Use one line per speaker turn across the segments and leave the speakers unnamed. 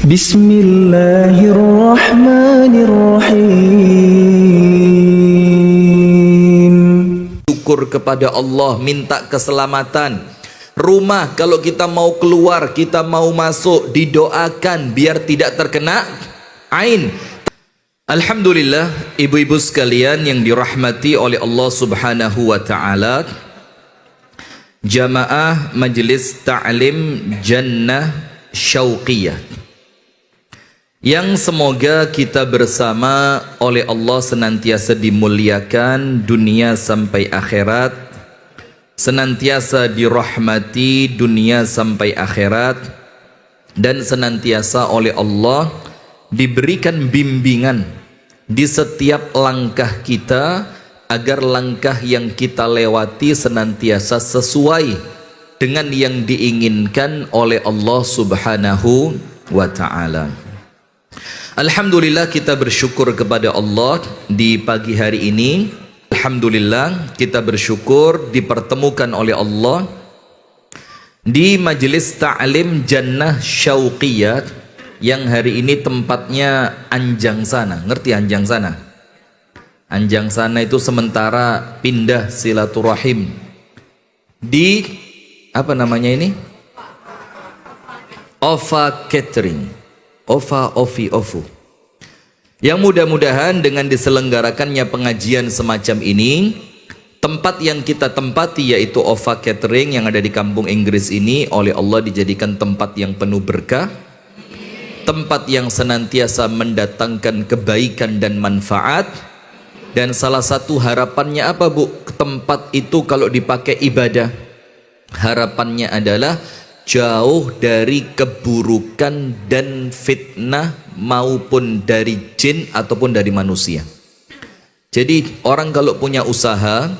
Bismillahirrahmanirrahim.
Syukur kepada Allah, minta keselamatan. Rumah kalau kita mau keluar, kita mau masuk, didoakan biar tidak terkena ain. Alhamdulillah, ibu-ibu sekalian yang dirahmati oleh Allah Subhanahu wa taala. Jamaah Majelis Ta'lim Jannah Syauqiyah, yang semoga kita bersama oleh Allah senantiasa dimuliakan dunia sampai akhirat, senantiasa dirahmati dunia sampai akhirat, dan senantiasa oleh Allah diberikan bimbingan di setiap langkah kita, agar langkah yang kita lewati senantiasa sesuai dengan yang diinginkan oleh Allah Subhanahu wa ta'ala. Alhamdulillah, kita bersyukur kepada Allah di pagi hari ini. Alhamdulillah, kita bersyukur dipertemukan oleh Allah di Majelis Ta'lim Jannah Syauqiyah, yang hari ini tempatnya Anjang Sana. Ngerti Anjang Sana? Anjang Sana itu sementara pindah silaturahim di apa namanya ini? Ova Catering, Ova Ovi Ovu. Yang mudah-mudahan dengan diselenggarakannya pengajian semacam ini, tempat yang kita tempati yaitu Ova Catering yang ada di kampung Inggris ini oleh Allah dijadikan tempat yang penuh berkah, tempat yang senantiasa mendatangkan kebaikan dan manfaat. Dan salah satu harapannya apa, Bu? Tempat itu kalau dipakai ibadah, harapannya adalah jauh dari keburukan dan fitnah maupun dari jin ataupun dari manusia. Jadi orang kalau punya usaha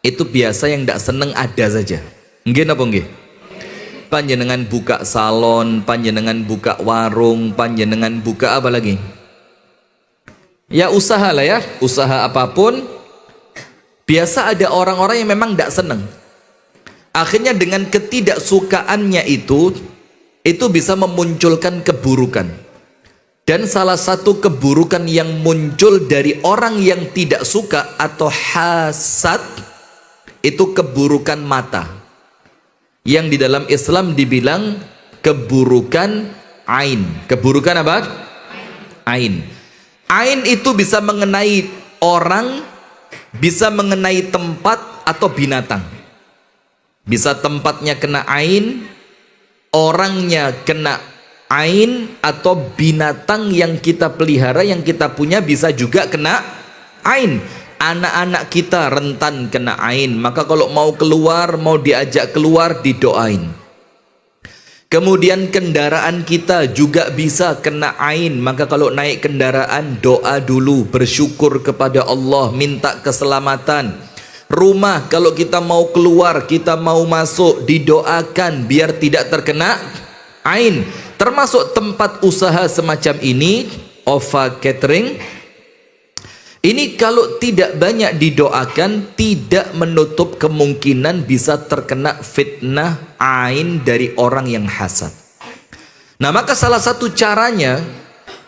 itu biasa yang tidak seneng ada saja. Nggih napa nggih? Panjenengan buka salon, panjenengan buka warung, panjenengan buka apa lagi? Ya usaha lah ya, usaha apapun. Biasa ada orang-orang yang memang tidak seneng. Akhirnya dengan ketidaksukaannya itu bisa memunculkan keburukan. Dan salah satu keburukan yang muncul dari orang yang tidak suka atau hasad itu keburukan mata, yang di dalam Islam dibilang keburukan ain. Keburukan apa? Ain. Ain itu bisa mengenai orang, bisa mengenai tempat atau binatang. Bisa tempatnya kena ain, orangnya kena ain, atau binatang yang kita pelihara, yang kita punya bisa juga kena ain. Anak-anak kita rentan kena ain, maka kalau mau keluar, mau diajak keluar, didoain. Kemudian kendaraan kita juga bisa kena ain, maka kalau naik kendaraan doa dulu, bersyukur kepada Allah, minta keselamatan. Rumah kalau kita mau keluar, kita mau masuk, didoakan biar tidak terkena ain. Termasuk tempat usaha semacam ini, Ova Catering ini kalau tidak banyak didoakan, tidak menutup kemungkinan bisa terkena fitnah ain dari orang yang hasad. Nah, maka salah satu caranya,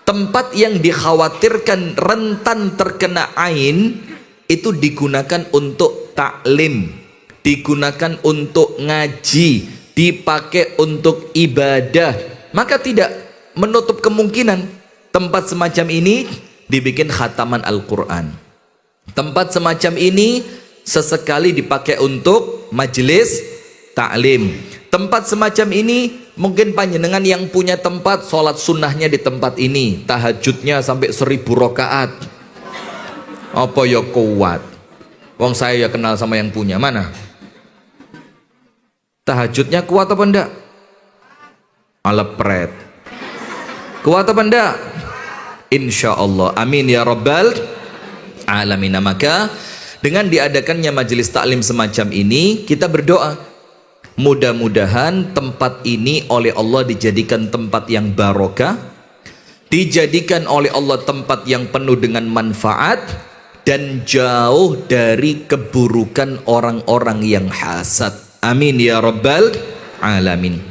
tempat yang dikhawatirkan rentan terkena ain itu digunakan untuk taklim, digunakan untuk ngaji, dipakai untuk ibadah. Maka tidak menutup kemungkinan tempat semacam ini dibikin khataman Al-Quran. Tempat semacam ini sesekali dipakai untuk majelis taklim. Tempat semacam ini mungkin panjenengan yang punya tempat, sholat sunnahnya di tempat ini, tahajudnya sampai 1000 rakaat. Apa ya kuat? Wong saya ya kenal sama yang punya. Mana? Tahajudnya kuat apa enggak? Alepret. Kuat apa enggak? Insya Allah, amin ya rabbal alamin. Maka dengan diadakannya majelis taklim semacam ini, kita berdoa mudah-mudahan tempat ini oleh Allah dijadikan tempat yang barokah, dijadikan oleh Allah tempat yang penuh dengan manfaat, dan jauh dari keburukan orang-orang yang hasad. Amin ya rabbal alamin.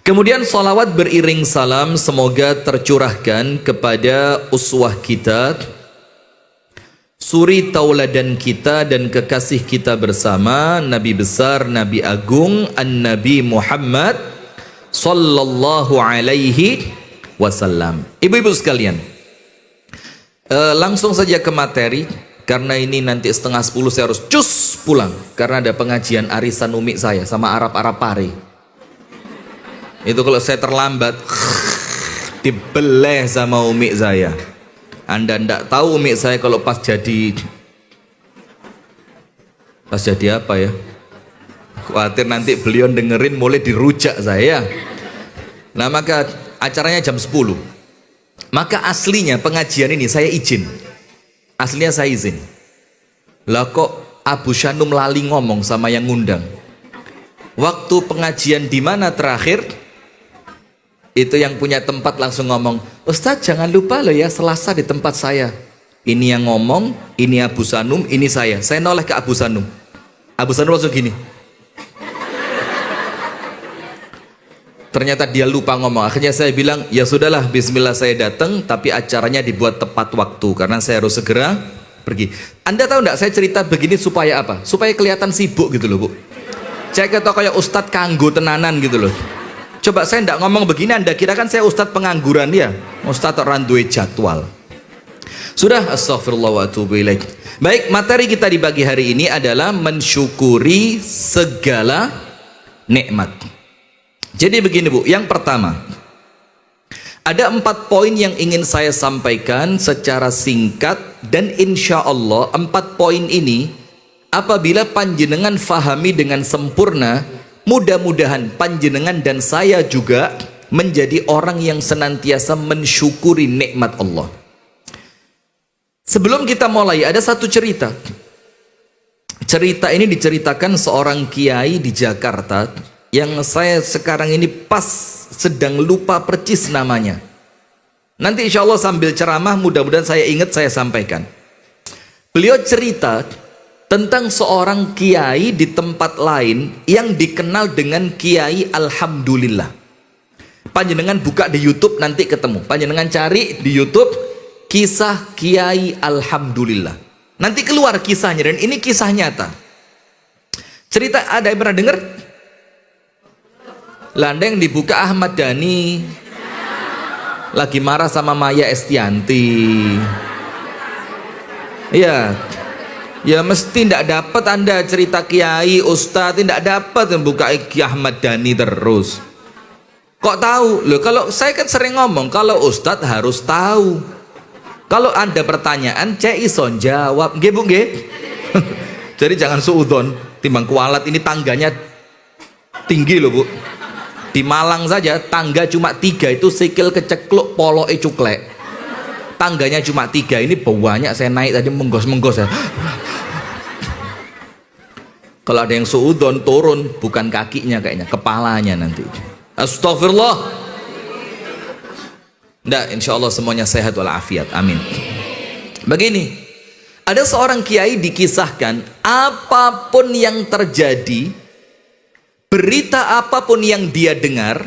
Kemudian salawat beriring salam semoga tercurahkan kepada uswah kita, suri tauladan kita dan kekasih kita bersama, Nabi besar, Nabi agung, An-Nabi Muhammad sallallahu alaihi wasallam. Ibu-ibu sekalian, langsung saja ke materi, karena ini nanti 9:30 saya harus cus pulang, karena ada pengajian arisan umi saya sama Arab-Arab pare. Itu kalau saya terlambat dibeleh sama umi saya. Anda ndak tahu umi saya kalau pas jadi apa ya? Khawatir nanti beliau dengerin mulai dirujak saya. Nah, maka acaranya jam 10. Maka aslinya pengajian ini saya izin. Aslinya saya izin. Lah kok Abu Shanum lali ngomong sama yang ngundang. Waktu pengajian di mana terakhir? Itu yang punya tempat langsung ngomong, Ustadz jangan lupa loh ya Selasa di tempat saya. Ini yang ngomong, ini Abu Shanum, ini saya. Saya noleh ke Abu Shanum. Abu Shanum langsung gini. Ternyata dia lupa ngomong. Akhirnya saya bilang, ya sudahlah, bismillah saya datang, tapi acaranya dibuat tepat waktu karena saya harus segera pergi. Anda tahu enggak saya cerita begini supaya apa? Supaya kelihatan sibuk gitu loh, Bu. Saya kata kayak Ustadz kanggo tenanan gitu loh. Coba saya enggak ngomong begini, Anda kira kan saya Ustadz pengangguran ya? Ustadz orang duwe jadwal. Sudah, astagfirullah wa atubu ilaih. Baik, materi kita di pagi hari ini adalah mensyukuri segala nikmat. Jadi begini Bu, yang pertama, ada 4 poin yang ingin saya sampaikan secara singkat, dan insya Allah 4 poin ini apabila panjenengan fahami dengan sempurna, mudah-mudahan panjenengan dan saya juga menjadi orang yang senantiasa mensyukuri nikmat Allah. Sebelum kita mulai, ada satu cerita. Cerita ini diceritakan seorang kiai di Jakarta yang saya sekarang ini pas sedang lupa percis namanya. Nanti insya Allah sambil ceramah mudah-mudahan saya ingat, saya sampaikan. Beliau cerita tentang seorang kiai di tempat lain yang dikenal dengan Kiai Alhamdulillah. Panjenengan buka di YouTube nanti ketemu. Panjenengan cari di YouTube kisah Kiai Alhamdulillah. Nanti keluar kisahnya, dan ini kisah nyata. Cerita, ada yang pernah dengar? Landeng dibuka Ahmad Dhani lagi marah sama Maya Estianti. Iya. Ya mesti tidak dapat Anda cerita kiai, ustadz, tidak dapat membuka Ahmad Dhani terus. Kok tahu? Loh, kalau saya kan sering ngomong, kalau ustadz harus tahu. Kalau Anda pertanyaan, cek ison jawab. Nggih Bu, nggih. Jadi jangan suudzon, timbang kualat, ini tangganya tinggi loh Bu. Di Malang saja tangga cuma 3 itu sikil kecekluk, poloke cuklek. Tangganya cuma 3, ini banyak saya naik tadi menggos-menggos ya. Kalau ada yang suudzon turun, bukan kakinya kayaknya, kepalanya nanti. Astagfirullah. Nggak, insya Allah semuanya sehat walafiat, amin. Begini, ada seorang kiai dikisahkan, apapun yang terjadi, berita apapun yang dia dengar,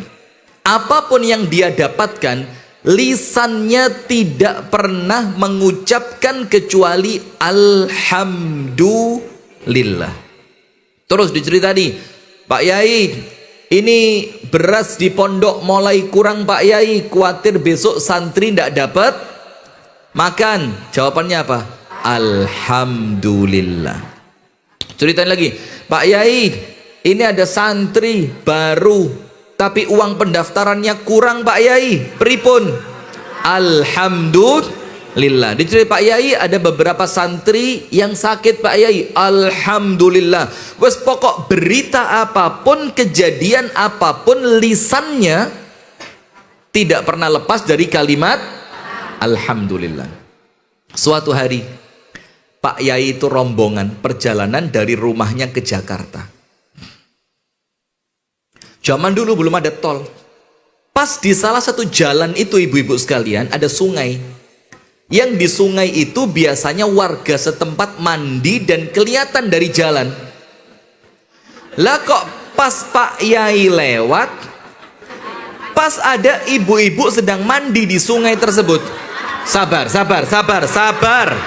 apapun yang dia dapatkan, lisannya tidak pernah mengucapkan kecuali Alhamdulillah. Terus dicerita tadi, Pak Yai, ini beras di pondok mulai kurang Pak Yai, khawatir besok santri tidak dapat makan. Jawabannya apa? Alhamdulillah. Ceritain lagi, Pak Yai, ini ada santri baru tapi uang pendaftarannya kurang Pak Yai, pripun? Alhamdulillah. Diceritain Pak Yai, ada beberapa santri yang sakit Pak Yai, Alhamdulillah. Wes pokok berita apapun, kejadian apapun, lisannya tidak pernah lepas dari kalimat Alhamdulillah. Suatu hari Pak Yai itu rombongan perjalanan dari rumahnya ke Jakarta. Zaman dulu belum ada tol. Pas di salah satu jalan itu ibu-ibu sekalian ada sungai. Yang di sungai itu biasanya warga setempat mandi dan kelihatan dari jalan. Lah kok pas Pak Yai lewat, pas ada ibu-ibu sedang mandi di sungai tersebut. Sabar, sabar, sabar, sabar.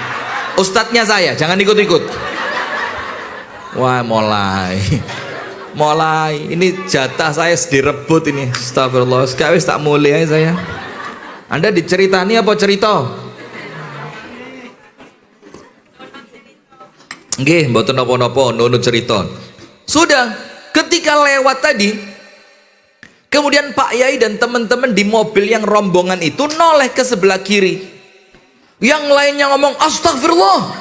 Ustadznya saya, jangan ikut-ikut. Wah, mulai. Ini jatah saya direbut ini. Astagfirullah, sekali tak mulai saya. Anda diceritani apa cerita? Nggih, mboten napa-napa, nunut cerita. Sudah, ketika lewat tadi, kemudian Pak Yai dan teman-teman di mobil yang rombongan itu noleh ke sebelah kiri. Yang lainnya ngomong astagfirullah.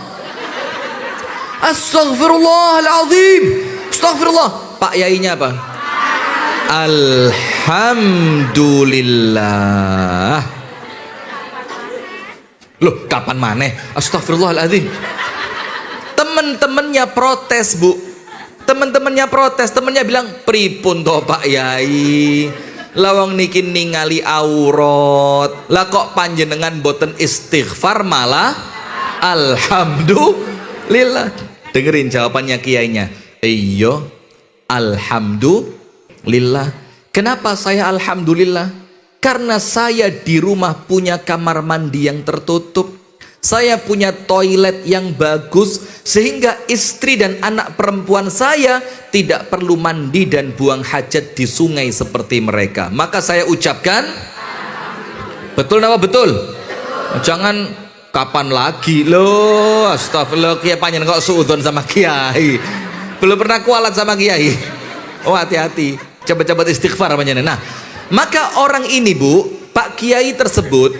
Astagfirullahaladzim. Astagfirullah. Pak Yainya apa? Alhamdulillah. Loh, kapan maneh? Astagfirullahaladzim. Temen-temennya protes, Bu. Temen-temennya protes. Temennya bilang, pripun toh Pak Yai, lawang niki ningali aurat, lah kok panjenengan boten istighfar malah alhamdulillah. Dengerin jawabannya kiainya. Iya, alhamdulillah. Kenapa saya alhamdulillah? Karena saya di rumah punya kamar mandi yang tertutup, saya punya toilet yang bagus, sehingga istri dan anak perempuan saya tidak perlu mandi dan buang hajat di sungai seperti mereka. Maka saya ucapkan betul apa betul? Jangan kapan lagi loh. Astagfirullah, kiai panjen kok suudon sama kiai. Belum pernah kualat sama kiai. Oh, hati-hati, cepat-cepat istighfar panjenengan. Nah, maka orang ini, Bu, Pak Kiai tersebut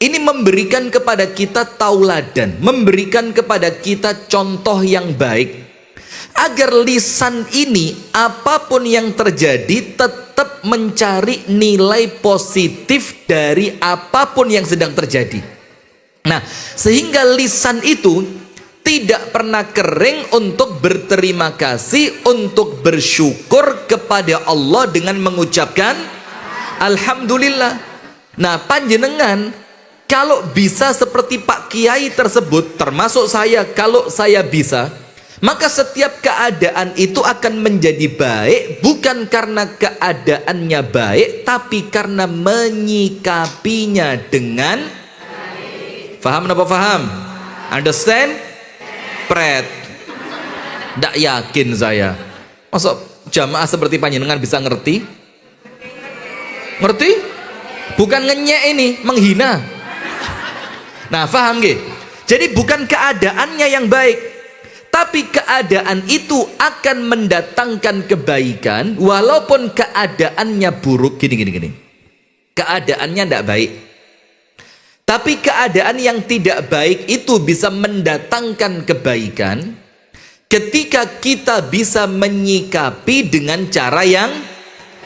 ini memberikan kepada kita tauladan, memberikan kepada kita contoh yang baik, agar lisan ini apapun yang terjadi tetap mencari nilai positif dari apapun yang sedang terjadi. Nah, sehingga lisan itu tidak pernah kering untuk berterima kasih, untuk bersyukur kepada Allah dengan mengucapkan alhamdulillah. Nah, panjenengan kalau bisa seperti Pak Kiai tersebut, termasuk saya, kalau saya bisa, maka setiap keadaan itu akan menjadi baik, bukan karena keadaannya baik, tapi karena menyikapinya dengan baik. Faham apa faham? Understand? Pret. Nggak yakin saya. Masuk jamaah seperti panjenengan bisa ngerti? Ngerti? Bukan ngenyek ini, menghina. Nah, faham gak? Jadi bukan keadaannya yang baik, tapi keadaan itu akan mendatangkan kebaikan walaupun keadaannya buruk. Gini. Keadaannya tidak baik, tapi keadaan yang tidak baik itu bisa mendatangkan kebaikan ketika kita bisa menyikapi dengan cara yang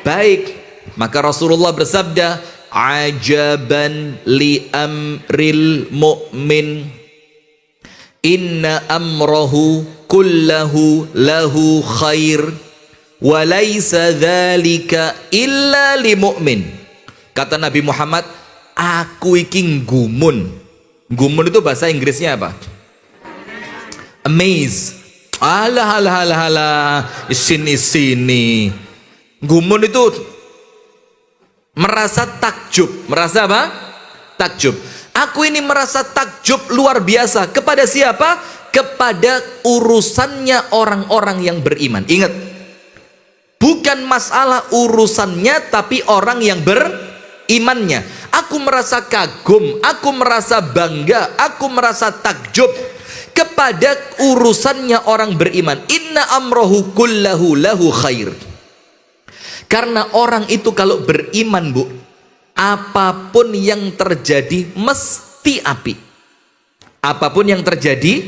baik. Maka Rasulullah bersabda, ajaban li amril mu'min, inna amrahu kullahu lahu khair wa laysa dhalika illa li mu'min. Kata Nabi Muhammad, aku iki gumun. Gumun itu bahasa Inggrisnya apa? Amaze. Alah. Sini. Gumun itu merasa takjub. Merasa apa? Takjub. Aku ini merasa takjub luar biasa. Kepada siapa? Kepada urusannya orang-orang yang beriman. Ingat, bukan masalah urusannya, tapi orang yang berimannya. Aku merasa kagum, aku merasa bangga, aku merasa takjub kepada urusannya orang beriman. Inna amrohu kullahu lahu khair. Karena orang itu kalau beriman, Bu, apapun yang terjadi mesti api. Apapun yang terjadi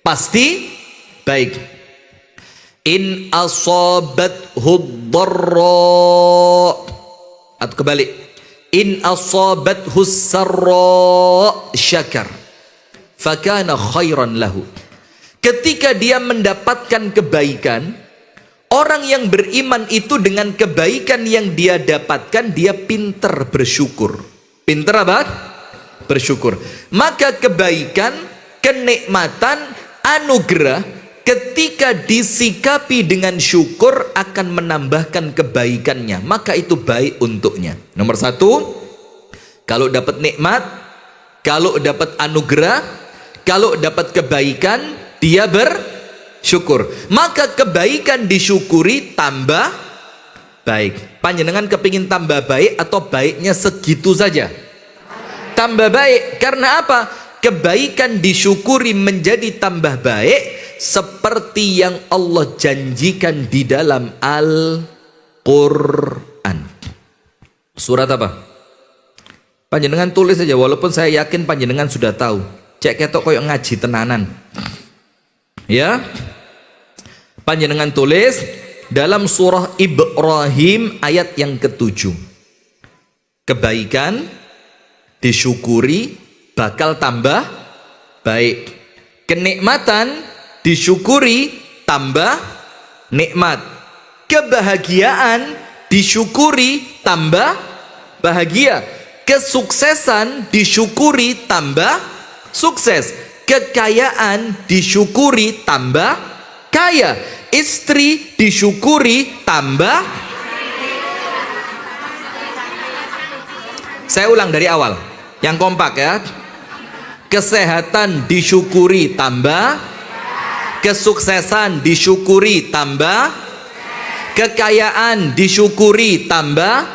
pasti baik. In asabathu dharra, atau kebalik, in asabathu sarra syakar fakana khairan lahu. Ketika dia mendapatkan kebaikan, orang yang beriman itu dengan kebaikan yang dia dapatkan, dia pintar bersyukur. Pintar apa? Bersyukur. Maka kebaikan, kenikmatan, anugerah ketika disikapi dengan syukur akan menambahkan kebaikannya, maka itu baik untuknya. Nomor satu, kalau dapat nikmat, kalau dapat anugerah, kalau dapat kebaikan, dia bersyukur. Maka kebaikan disyukuri tambah baik. Panjenengan kepingin tambah baik atau baiknya segitu saja? Tambah baik. Karena apa? Kebaikan disyukuri menjadi tambah baik seperti yang Allah janjikan di dalam Al-Quran. Surat apa? Panjenengan tulis saja, walaupun saya yakin panjenengan sudah tahu. Cek ketok koyok ngaji tenanan. Ya, panjenengan tulis dalam surah Ibrahim ayat yang ke-7. Kebaikan disyukuri bakal tambah baik. Kenikmatan disyukuri tambah nikmat. Kebahagiaan disyukuri tambah bahagia. Kesuksesan disyukuri tambah sukses. Kekayaan disyukuri tambah kaya. Istri disyukuri tambah. Saya ulang dari awal yang kompak ya. Kesehatan disyukuri tambah, kesuksesan disyukuri tambah, kekayaan disyukuri tambah,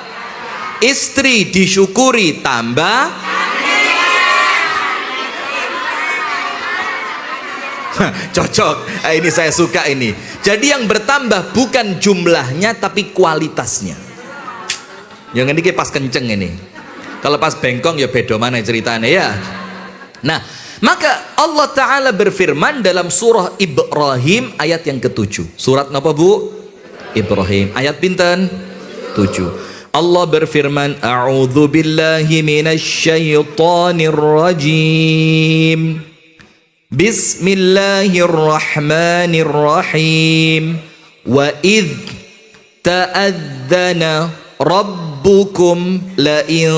istri disyukuri tambah. Cocok, ini saya suka ini. Jadi yang bertambah bukan jumlahnya tapi kualitasnya. Yang ini pas kenceng ini. Kalau pas bengkong ya beda mana ceritanya ya. Nah, maka Allah Ta'ala berfirman dalam surah Ibrahim ayat yang ke-7. Surat apa bu? Ibrahim ayat pinten? 7. Allah berfirman, A'udzu billahi minasyaitonir rajim. Bismillahirrahmanirrahim. Wa idh ta'adzana rabbukum la in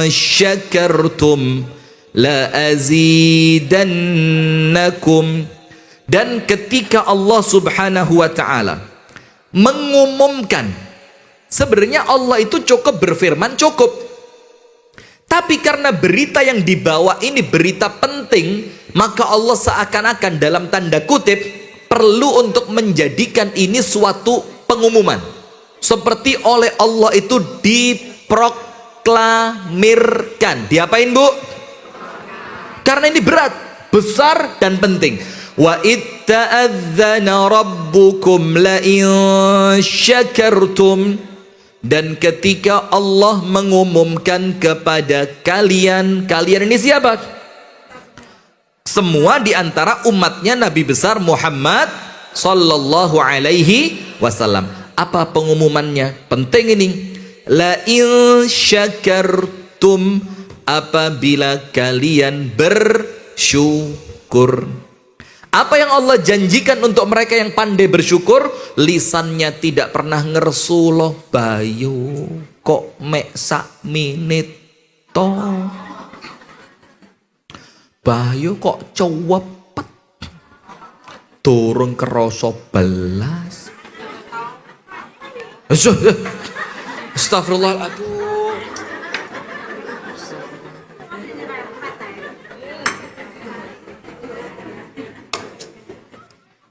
syakartum la azidannakum. Dan ketika Allah subhanahu wa ta'ala mengumumkan, sebenarnya Allah itu cukup berfirman, cukup, tapi karena berita yang dibawa ini berita penting, maka Allah seakan-akan dalam tanda kutip perlu untuk menjadikan ini suatu pengumuman, seperti oleh Allah itu diproklamirkan. Diapain bu? Karena ini berat, besar dan penting. Wa itta'adzana rabbukum la in syakartum. Dan ketika Allah mengumumkan kepada kalian, kalian ini siapa? Semua diantara umatnya Nabi besar Muhammad sallallahu alaihi wasallam. Apa pengumumannya? Penting ini. La in syakartum, apabila kalian bersyukur. Apa yang Allah janjikan untuk mereka yang pandai bersyukur? Lisannya tidak pernah ngersuloh. Bayu kok mek sak menit to, bayu kok cewepet, turun kerasa belas. Astagfirullah, aduh.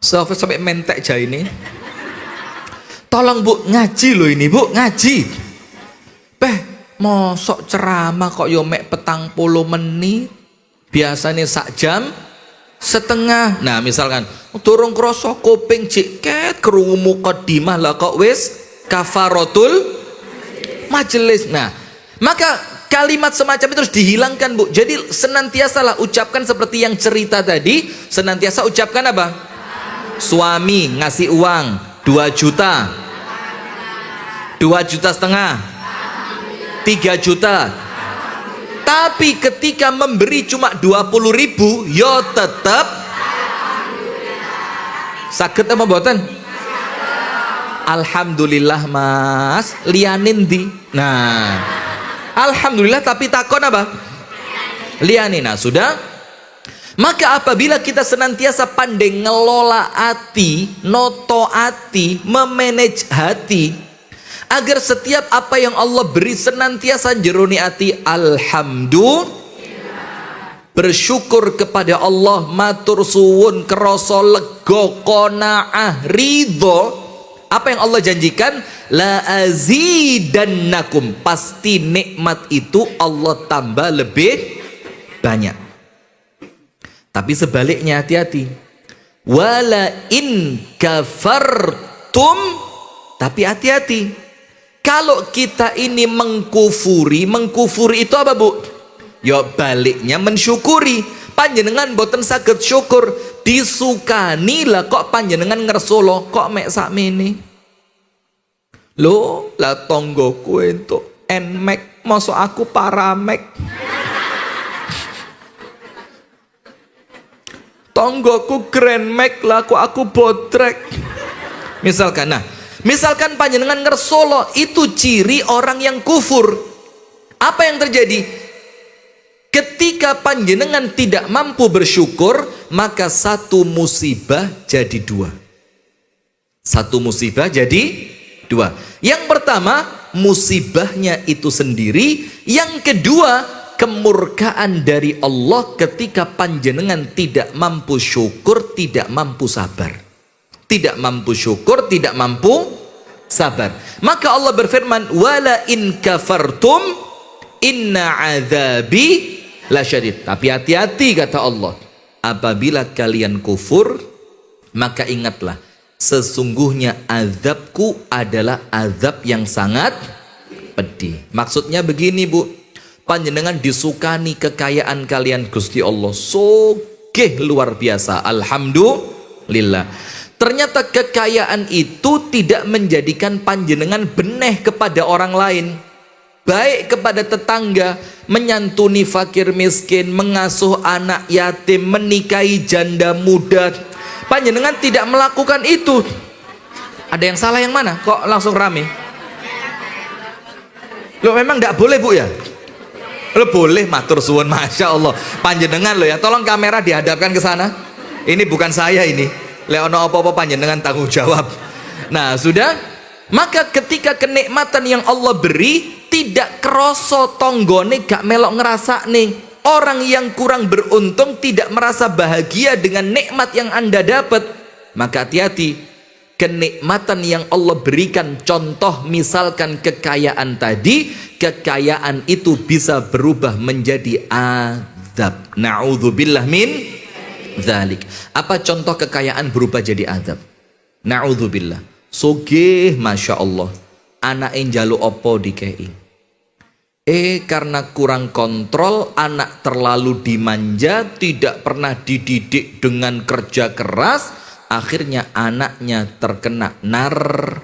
Sampai mentek aja ini. Tolong bu, ngaji loh ini bu, ngaji. Mosok ceramah kok yo mek 40 menit. Biasanya sak jam setengah. Nah misalkan turun kroso kuping ciket krungu mukadimah lah kok wis kafaratul majelis. Nah maka kalimat semacam itu harus dihilangkan bu. Jadi senantiasalah ucapkan seperti yang cerita tadi. Senantiasa ucapkan apa? Suami ngasih uang 2 juta, 2,5 juta, 3 juta, tapi ketika memberi cuma 20.000, yo tetap sakit apa boten? Alhamdulillah mas, lianin di. Nah, alhamdulillah tapi takon apa? Lianin. Nah sudah. Maka apabila kita senantiasa pandai ngelola hati, noto hati, memanage hati, agar setiap apa yang Allah beri senantiasa jeroni hati, alhamdulillah, bersyukur kepada Allah, matur suwun, krasa lega, qanaah, ridho. Apa yang Allah janjikan? La azidannakum, pasti nikmat itu Allah tambah lebih banyak. Tapi sebaliknya hati-hati. Wala in kafartum, tapi hati-hati. Kalau kita ini mengkufuri itu apa, Bu? Ya baliknya mensyukuri. Panjenengan boten saged syukur, disukani lah kok panjenengan ngersolo, kok mek sakmene. Lho, lah tonggoku entuk nmax, mosok aku paramek. Tonggoku Grand Max lah, kok aku botrek. Misalkan panjenengan ngersolo, itu ciri orang yang kufur. Apa yang terjadi? Ketika panjenengan tidak mampu bersyukur, maka satu musibah jadi dua. Satu musibah jadi dua. Yang pertama, musibahnya itu sendiri. Yang kedua, kemurkaan dari Allah ketika panjenengan tidak mampu syukur, tidak mampu sabar. Tidak mampu syukur, tidak mampu sabar. Maka Allah berfirman, wala in kafartum inna azabi lasyadid. Tapi hati-hati kata Allah, apabila kalian kufur, maka ingatlah, sesungguhnya azabku adalah azab yang sangat pedih. Maksudnya begini, Bu, panjenengan disukani kekayaan kalian Gusti Allah, sogeh luar biasa, alhamdulillah. Ternyata kekayaan itu tidak menjadikan panjenengan beneh kepada orang lain, baik kepada tetangga, menyantuni fakir miskin, mengasuh anak yatim, menikahi janda muda. Panjenengan tidak melakukan itu. Ada yang salah yang mana? Kok langsung rame? Loh, memang tidak boleh, Bu, ya? Lo boleh, matur suwun, masya Allah. Panjenengan lo ya, tolong kamera dihadapkan ke sana. Ini bukan saya ini. Leono apa-apa panjenengan tanggung jawab. Nah sudah, maka ketika kenikmatan yang Allah beri tidak kroso tonggone, gak melok ngerasa nih. Orang yang kurang beruntung tidak merasa bahagia dengan nikmat yang Anda dapat. Maka hati-hati. Kenikmatan yang Allah berikan, contoh misalkan kekayaan tadi, kekayaan itu bisa berubah menjadi azab. Na'udzubillah min dzalik. Apa contoh kekayaan berubah jadi azab? Na'udzubillah. Sugih, masya Allah, anak njaluk opo dikei. Karena kurang kontrol, anak terlalu dimanja, tidak pernah dididik dengan kerja keras, akhirnya anaknya terkena narkoba.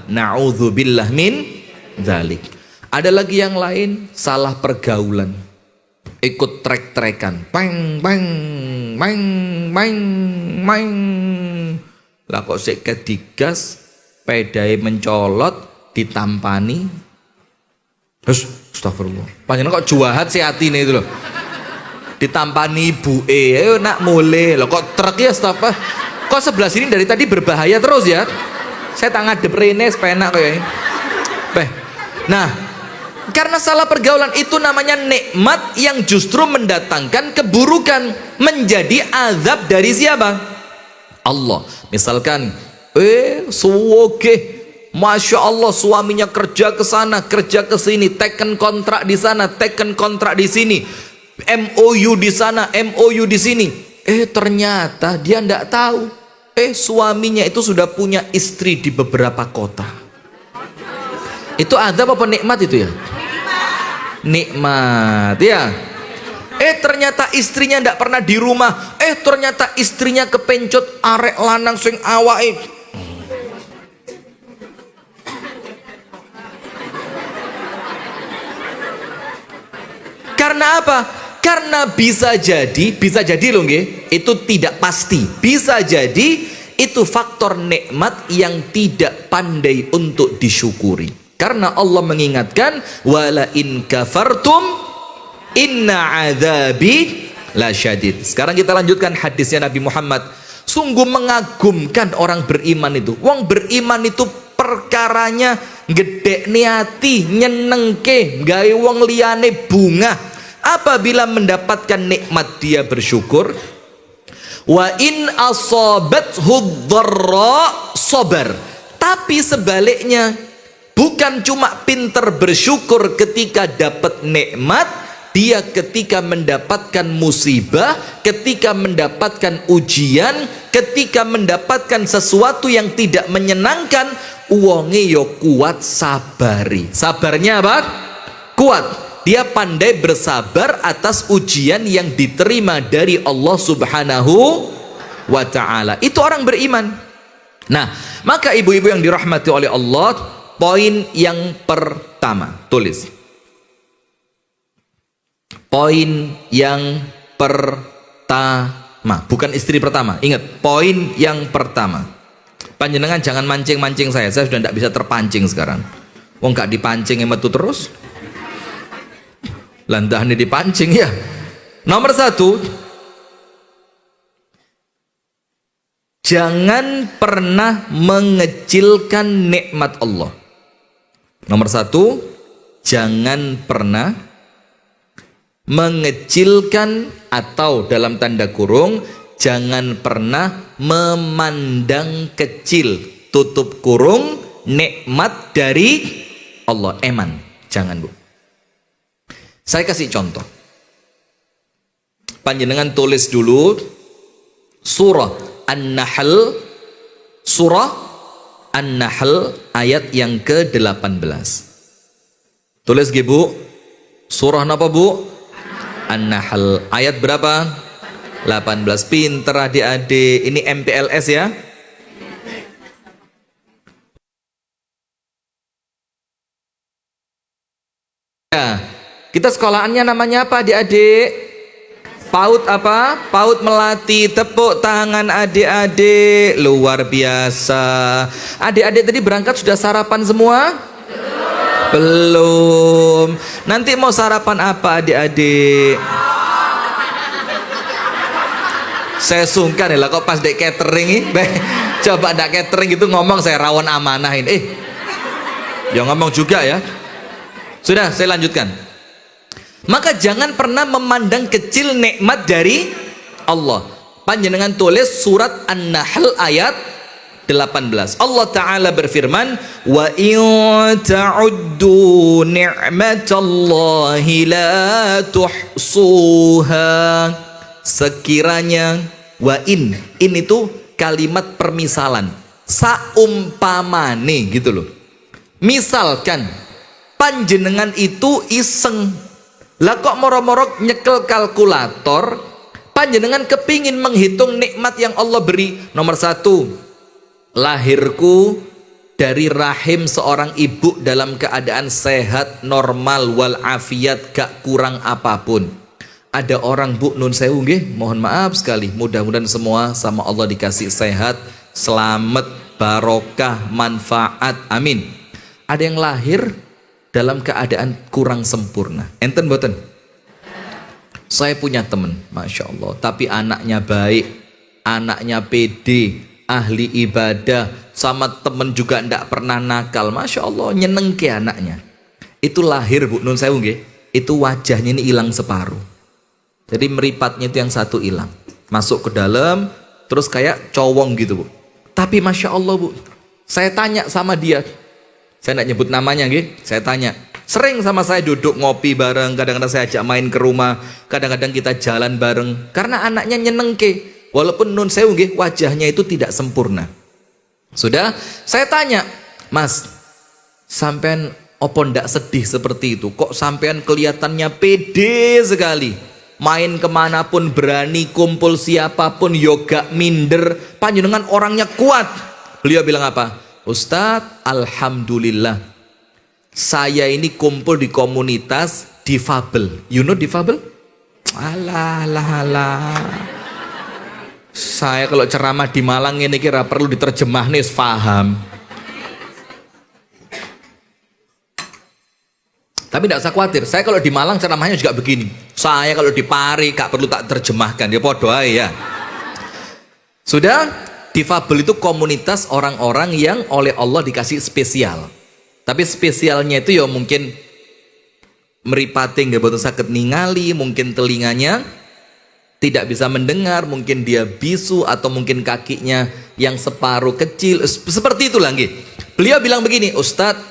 Na'udzubillah min dzalik. Ada lagi yang lain, salah pergaulan, ikut trek-trekan, peng peng peng peng peng. Lah kok sik digas, pedae mencolot, ditampani. Terus astagfirullah, panjenengan kok juahat sih hati nih itu loh. Ditampani ibu, ayo nak mulai loh, kok truk ya stop. Kok sebelah sini dari tadi berbahaya terus ya. Saya tak ngadep rene sepenak kayak ini. Nah, karena salah pergaulan itu namanya nikmat yang justru mendatangkan keburukan, menjadi azab dari siapa? Allah. Misalkan, suwoge, masya Allah, suaminya kerja ke sana, kerja ke sini, teken kontrak di sana, teken kontrak di sini, MOU di sana, MOU di sini. Ternyata dia tidak tahu, suaminya itu sudah punya istri di beberapa kota. Itu azab apa nikmat itu ya? Nikmat ya. Ternyata istrinya tidak pernah di rumah. Ternyata istrinya kepencut arek lanang sing awake. Karena apa? Karena bisa jadi loh nggih, itu tidak pasti. Bisa jadi itu faktor nikmat yang tidak pandai untuk disyukuri. Karena Allah mengingatkan, wala in kafartum inna adzabi lasyadid. Sekarang kita lanjutkan hadisnya Nabi Muhammad. Sungguh mengagumkan orang beriman itu. Wong beriman itu perkaranya gede niati, nyenengke, gawe wong liyane bunga. Apabila mendapatkan nikmat dia bersyukur. Wa in asabathu dharra sabar. Tapi sebaliknya, bukan cuma pinter bersyukur ketika dapat nikmat, dia ketika mendapatkan musibah, ketika mendapatkan ujian, ketika mendapatkan sesuatu yang tidak menyenangkan, uangnya yo kuat sabari. Sabarnya apa? Kuat. Dia pandai bersabar atas ujian yang diterima dari Allah Subhanahu wa ta'ala. Itu orang beriman. Nah, maka ibu-ibu yang dirahmati oleh Allah, poin yang pertama, tulis. Poin yang pertama, bukan istri pertama. Ingat, poin yang pertama. Panjenengan jangan mancing-mancing saya sudah tidak bisa terpancing sekarang. Wong gak dipancing metu terus. Landah ini dipancing ya. Nomor 1, jangan pernah mengecilkan nikmat Allah. Nomor 1, jangan pernah mengecilkan atau dalam tanda kurung, jangan pernah memandang kecil, tutup kurung, nikmat dari Allah. Eman, jangan Bu. Saya kasih contoh. Panjenengan tulis dulu surah An-Nahl, surah An-Nahl ayat yang ke-18. Tulis Bu. Surah apa Bu? An-Nahl ayat berapa? 18. Pinter adik-adik. Ini MPLS ya. Ya, kita sekolahannya namanya apa adik-adik? PAUD apa? PAUD Melati. Tepuk tangan adik-adik. Luar biasa. Adik-adik tadi berangkat sudah sarapan semua? Belum. Nanti mau sarapan apa adik-adik? Saya sungkan ya lah kok pas dek catering ini. Coba dek catering itu ngomong saya rawan amanahin. Ya ngomong juga ya. Sudah, saya lanjutkan. Maka jangan pernah memandang kecil nikmat dari Allah. Panjenengan tulis surat An-Nahl ayat 18. Allah Ta'ala berfirman, wa in ta'uddu ni'matallahi la tuhsuha. Sekiranya, wa in itu kalimat permisalan, saumpamane gitu loh. Misalkan panjenengan itu iseng, lah kok moro-moro nyekel kalkulator, panjenengan kepingin menghitung nikmat yang Allah beri. Nomor 1, lahirku dari rahim seorang ibu dalam keadaan sehat, normal, walafiat, gak kurang apapun. Ada orang Bu, nun sewu nggih, mohon maaf sekali, mudah-mudahan semua sama Allah dikasih sehat, selamat, barokah, manfaat, amin. Ada yang lahir dalam keadaan kurang sempurna. Enten boten? Saya punya teman, Masya Allah, tapi anaknya baik, anaknya pede, ahli ibadah, sama temen juga ndak pernah nakal. Masya Allah, nyeneng ke anaknya. Itu lahir Bu, nun sewu nggih, itu wajahnya ini hilang separuh. Jadi meripatnya itu yang satu hilang, masuk ke dalam, terus kayak cowong gitu Bu. Tapi Masya Allah Bu, saya tanya sama dia, saya tidak nyebut namanya gitu. Saya tanya, sering sama saya duduk ngopi bareng, kadang-kadang saya ajak main ke rumah, kadang-kadang kita jalan bareng, karena anaknya nyenengke, walaupun nun sewu gitu, wajahnya itu tidak sempurna. Sudah, saya tanya, Mas, sampean opo ndak sedih seperti itu? Kok sampean kelihatannya pede sekali? Main kemanapun berani, kumpul siapapun yoga minder, panjenengan orangnya kuat. Beliau bilang apa? Ustadz, alhamdulillah, saya ini kumpul di komunitas difabel. You know difabel? Alah. Saya kalau ceramah di Malang ini kira perlu diterjemah nih, paham. Tapi tidak usah khawatir, saya kalau di Malang ceramahnya juga begini. Saya kalau dipari gak perlu tak terjemahkan, dia podo aja ya. Sudah, difabel itu komunitas orang-orang yang oleh Allah dikasih spesial. Tapi spesialnya itu ya mungkin meripating dia betul sakit ningali, mungkin telinganya tidak bisa mendengar, mungkin dia bisu, atau mungkin kakinya yang separuh kecil, seperti itulah nggih. Beliau bilang begini, Ustadz,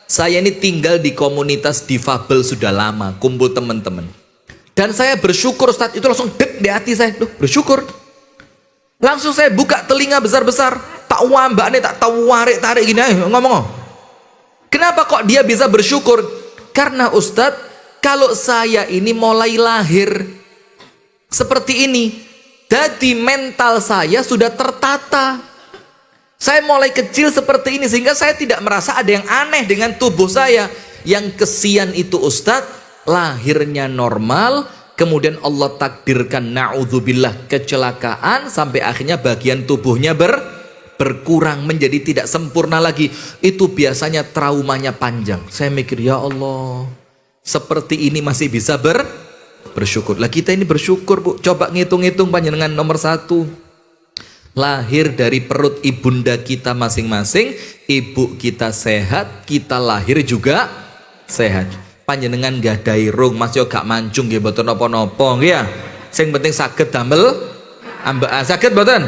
saya ini tinggal di komunitas difabel sudah lama, kumpul teman-teman. Dan saya bersyukur Ustadz, itu langsung dek di hati saya, duh, bersyukur. Langsung saya buka telinga besar-besar, tak wambak nih, tak tarik gini aja, ngomong. Kenapa kok dia bisa bersyukur? Karena Ustadz, kalau saya ini mulai lahir seperti ini, jadi mental saya sudah tertata. Saya mulai kecil seperti ini, sehingga saya tidak merasa ada yang aneh dengan tubuh saya. Yang kesian itu Ustadz, lahirnya normal, kemudian Allah takdirkan na'udzubillah kecelakaan, sampai akhirnya bagian tubuhnya berkurang menjadi tidak sempurna lagi. Itu biasanya traumanya panjang. Saya mikir, ya Allah, seperti ini masih bisa bersyukur. Lah kita ini bersyukur, Bu. Coba ngitung-ngitung panjenengan nomor 1. Lahir dari perut ibunda kita masing-masing, ibu kita sehat, kita lahir juga sehat. Panjenengan gadai rung, Mas yo gak mancung nggih mboten napa-napa nggih ya. Sing penting saged damel ambek saged mboten.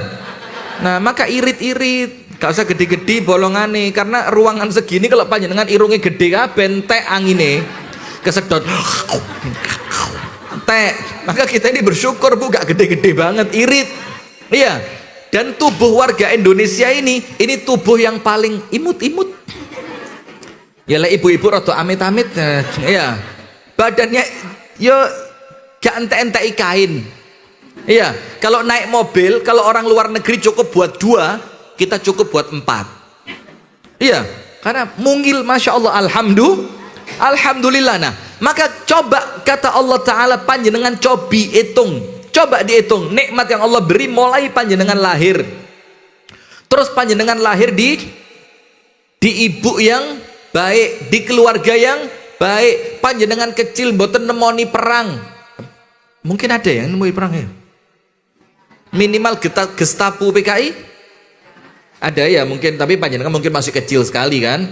Nah, maka irit-irit, gak usah gede-gede bolongane, karena ruangan segini kalau panjenengan irungnya gede kabeh entek angine kesedot teh, maka kita ini bersyukur, Bu, gak gede-gede banget, irit. Iya. Dan tubuh warga Indonesia ini tubuh yang paling imut-imut. Ya lah, ibu-ibu rada amit-amit, iya. Badannya yo gak entek-entek kain. Iya, kalau naik mobil, kalau orang luar negeri cukup buat 2, kita cukup buat 4. Iya, karena mungil, Masya Allah, alhamdulillah. Nah, maka coba kata Allah Ta'ala, panjenengan cobi hitung, coba dihitung nikmat yang Allah beri mulai panjenengan lahir. Terus panjenengan lahir di ibu yang baik, di keluarga yang baik. Panjenengan kecil mboten nemoni perang. Mungkin ada yang nemoni perang ya? Minimal Gestapo PKI ada ya mungkin, tapi panjenengan mungkin masih kecil sekali kan?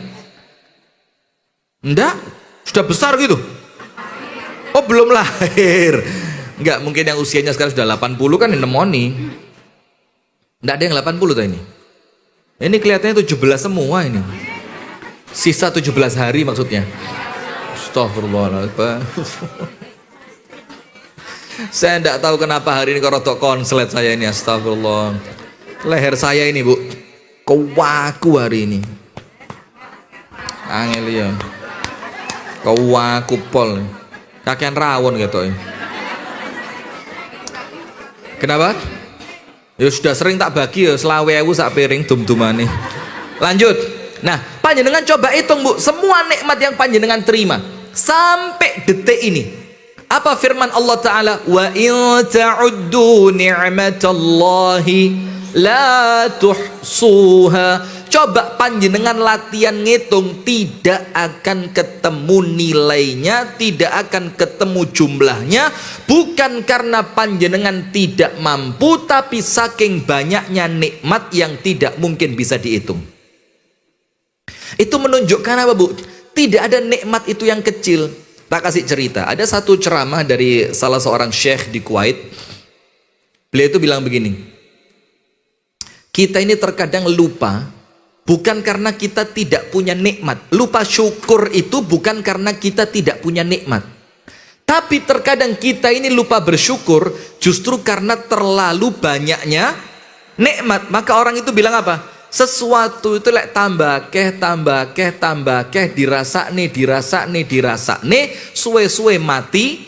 Enggak, sudah besar gitu. Oh, belum lahir. Enggak, mungkin yang usianya sekarang sudah 80 kan nemoni. Enggak ada yang 80 tuh ini. Ini kelihatannya 17 semua ini. Sisa 17 hari maksudnya. Astagfirullahaladzim. Saya enggak tahu kenapa hari ini kok rotok konslet saya ini, astagfirullah. Leher saya ini, Bu, kewaku hari ini. Angel ya. Kewaku pol. Kakean rawon gitu ya. Kenapa? Ya sudah sering tak bagi ya, selawe ewu sak piring dum-dumane. Lanjut. Nah, panjenengan coba hitung, Bu, semua nikmat yang panjenengan terima sampai detik ini. Apa firman Allah Ta'ala? Wa in ta'uddu ni'matallahi la tuhsuha. Coba panjenengan latihan ngitung, tidak akan ketemu nilainya, tidak akan ketemu jumlahnya, bukan karena panjenengan tidak mampu, tapi saking banyaknya nikmat yang tidak mungkin bisa dihitung. Itu menunjukkan apa, Bu? Tidak ada nikmat itu yang kecil. Tak kasih cerita, ada satu ceramah dari salah seorang syekh di Kuwait. Beliau itu bilang begini, kita ini terkadang lupa, bukan karena kita tidak punya nikmat. Lupa syukur itu bukan karena kita tidak punya nikmat, tapi terkadang kita ini lupa bersyukur justru karena terlalu banyaknya nikmat. Maka orang itu bilang apa? Sesuatu itu lek tambah keh dirasa nih suwe-suwe mati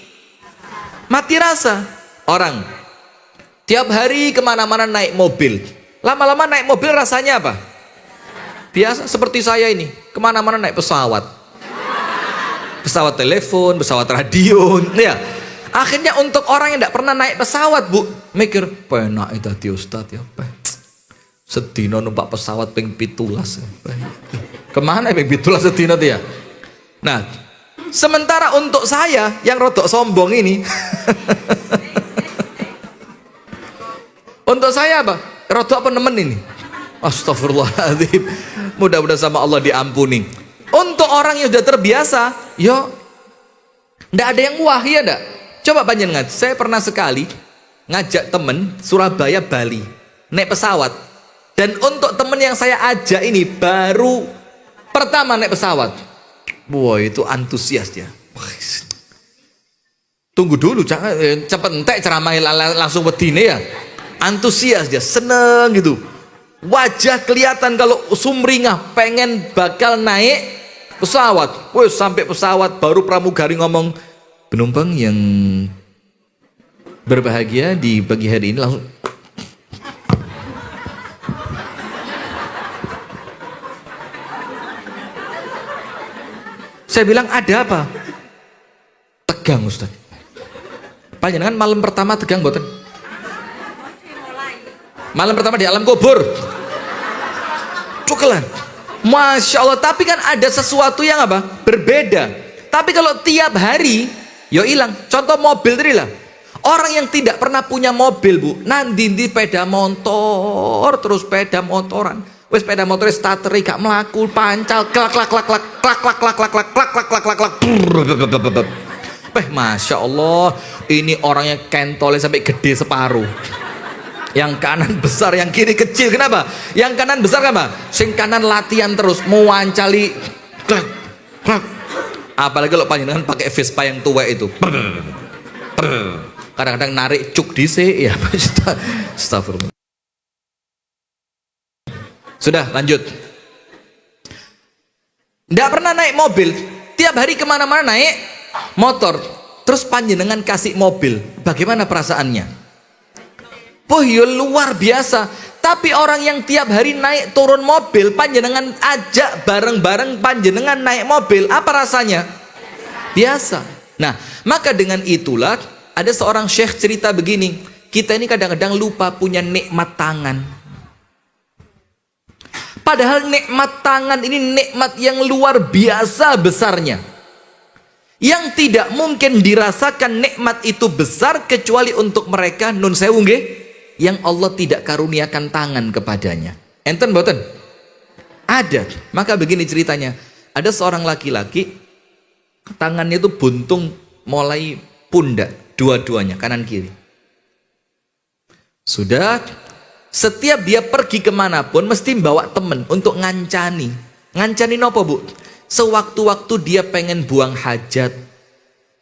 rasa. Orang tiap hari kemana-mana naik mobil, lama-lama naik mobil rasanya apa? Biasa. Seperti saya ini kemana-mana naik pesawat telepon, pesawat radio ya. Akhirnya untuk orang yang tidak pernah naik pesawat, Bu, mikir penak itu tadi Ustadz ya, sedino numpak pesawat ping 17. Kemana ping 17 sedino tuh ya? Nah, Sementara untuk saya yang rodok sombong ini untuk saya apa? Rodok apa nemen ini? Astagfirullahaladzim. Mudah-mudahan sama Allah diampuni. Untuk orang yang sudah terbiasa, yo, ndak ada yang wah, ya ndak? Coba panjenengan, saya pernah sekali ngajak temen Surabaya Bali naik pesawat, dan untuk temen yang saya ajak ini baru pertama naik pesawat, wah itu antusias dia. Tunggu dulu, jangan cepet entek ceramah langsung wedine ya. Antusias dia, seneng gitu, wajah kelihatan kalau sumringah pengen bakal naik pesawat. Wih, sampai pesawat baru pramugari ngomong, penumpang yang berbahagia di pagi hari ini, langsung saya bilang, ada apa? Tegang Ustaz. Panjenengan malam pertama tegang mboten? Malam pertama di alam kubur cukelan, Masya Allah. Tapi kan ada sesuatu yang apa? Berbeda. Tapi kalau tiap hari yo hilang. Contoh mobil tadi lah, orang yang tidak pernah punya mobil, Bu, nanti di sepeda motor, terus sepeda motoran, wes sepeda motor starter gak melaku, pancal klak klak klak klak klak klak klak klak klak klak klak klak klak klak. Masya Allah, ini orangnya kentolnya sampai gede separuh. Yang kanan besar, yang kiri kecil. Kenapa? Yang kanan besar kenapa? Sing kanan latihan terus mewancali klak klak. Apalagi kalau panjenengan pakai Vespa yang tua itu, kadang-kadang narik cuk dhisik ya. Astagfirullah. Sudah, lanjut. Nggak pernah naik mobil, tiap hari kemana-mana naik motor. Terus panjenengan kasih mobil, bagaimana perasaannya? Ya luar biasa. Tapi orang yang tiap hari naik turun mobil, panjenengan ajak bareng-bareng panjenengan naik mobil, apa rasanya? Biasa. Nah, maka dengan itulah ada seorang syekh cerita begini, kita ini kadang-kadang lupa punya nikmat tangan. Padahal nikmat tangan ini nikmat yang luar biasa besarnya, yang tidak mungkin dirasakan nikmat itu besar kecuali untuk mereka nun sewu nggih, yang Allah tidak karuniakan tangan kepadanya. Enten boten? Ada. Maka begini ceritanya, ada seorang laki-laki, tangannya itu buntung mulai pundak, dua-duanya, kanan kiri. Sudah, setiap dia pergi kemanapun mesti bawa temen untuk ngancani. Ngancani nopo, Bu? Sewaktu-waktu dia pengen buang hajat,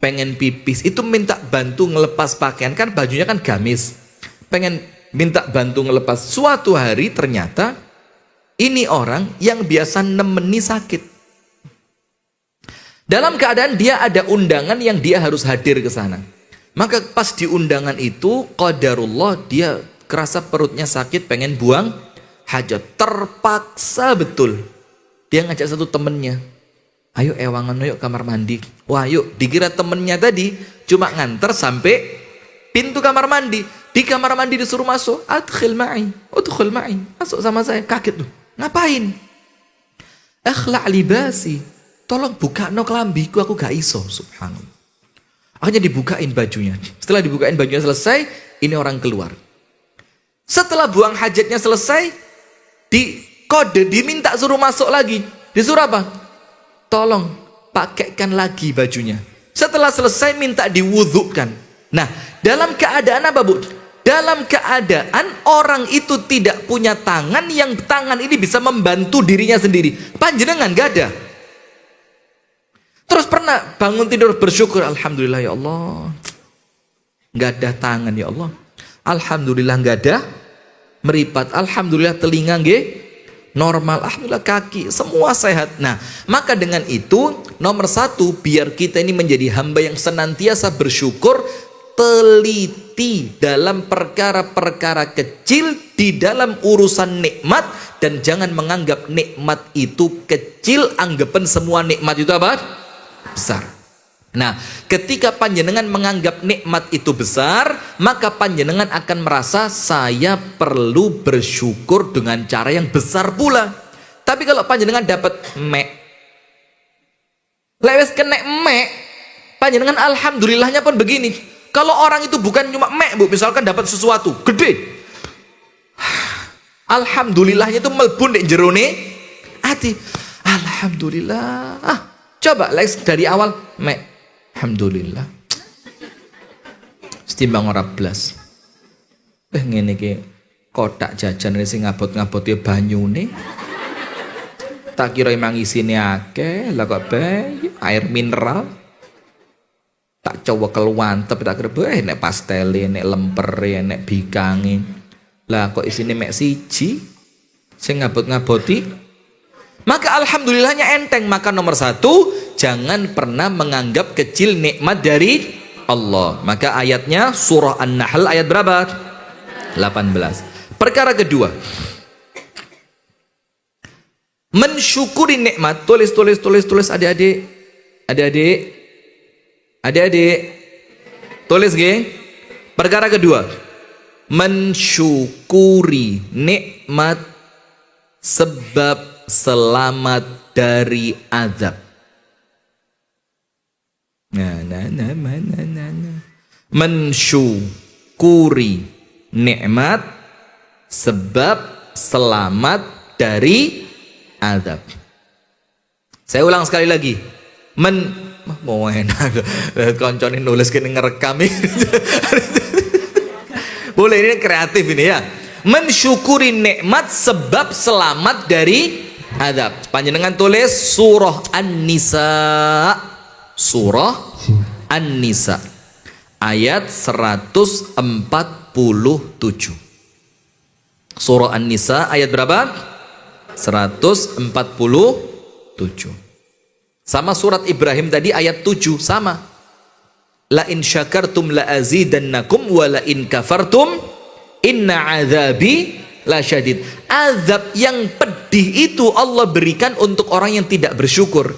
pengen pipis, itu minta bantu ngelepas pakaian, kan bajunya kan gamis, pengen minta bantu ngelepas. Suatu hari ternyata ini orang yang biasa nemeni sakit, dalam keadaan dia ada undangan yang dia harus hadir ke sana. Maka pas di undangan itu, qadarullah, dia kerasa perutnya sakit, pengen buang hajat, terpaksa betul dia ngajak satu temennya, ayo ewangan, yuk kamar mandi. Wah yuk, dikira temennya tadi cuma nganter sampai pintu kamar mandi. Di kamar mandi disuruh masuk, adkhil ma'i, udkhul ma'i, masuk sama saya. Kaget tuh, ngapain? Akhlaq libasi, tolong buka no kelambiku, aku gak iso. Subhanallah. Akhirnya dibukain bajunya. Setelah dibukain bajunya selesai, ini orang keluar. Setelah buang hajatnya selesai, di kode diminta suruh masuk lagi. Disuruh apa? Tolong pakaikan lagi bajunya. Setelah selesai minta diwudhukan. Nah, dalam keadaan apa, Bu? Dalam keadaan orang itu tidak punya tangan, yang tangan ini bisa membantu dirinya sendiri. Panjenengan gak ada. Terus pernah bangun tidur bersyukur, alhamdulillah ya Allah, gak ada tangan ya Allah, alhamdulillah gak ada meripat, alhamdulillah telinga nggih normal, alhamdulillah kaki semua sehat. Nah, maka dengan itu nomor satu, biar kita ini menjadi hamba yang senantiasa bersyukur, teliti dalam perkara-perkara kecil di dalam urusan nikmat, dan jangan menganggap nikmat itu kecil, anggapan semua nikmat itu apa? Besar. Nah, ketika panjenengan menganggap nikmat itu besar, maka panjenengan akan merasa saya perlu bersyukur dengan cara yang besar pula. Tapi kalau panjenengan dapat mek, lewes kena mek, Panjenengan alhamdulillahnya pun begini. Kalau orang itu bukan cuma mek bu, misalkan dapat sesuatu gede, alhamdulillahnya itu melbun di jerone hati. Alhamdulillah. Coba les dari awal mek. Alhamdulillah. Setimbang ora blas. Ngene iki kotak jajan sing ngabot-ngabot ya banyune. Tak kira emang isine akeh, lah kok bae air mineral. Tak coba keluantep tak kira nek pastele, nek lempere, nek bikange. Lah kok isine mek siji sing ngabot-ngaboti. Maka alhamdulillahnya enteng. Maka nomor satu, jangan pernah menganggap kecil nikmat dari Allah. Maka ayatnya surah An-Nahl ayat berapa? 18. Perkara kedua, mensyukuri nikmat. Tulis adik-adik. Adik-adik. Tulis geng. Perkara kedua, mensyukuri nikmat sebab selamat dari azab. Mensyukuri nikmat sebab selamat dari azab. Saya ulang sekali lagi. Mau enak koncone nulis kene ngerekam. Boleh, ini kreatif ini ya. Mensyukuri nikmat sebab selamat dari azab. Panjenengan tulis surah An-Nisa. Surah An-Nisa ayat 147. Surah An-Nisa ayat berapa? 147. Sama surat Ibrahim tadi ayat 7 sama. La in syakartum la azidannakum wa la in kafartum inna azabi la syadid. Azab yang pedih itu Allah berikan untuk orang yang tidak bersyukur.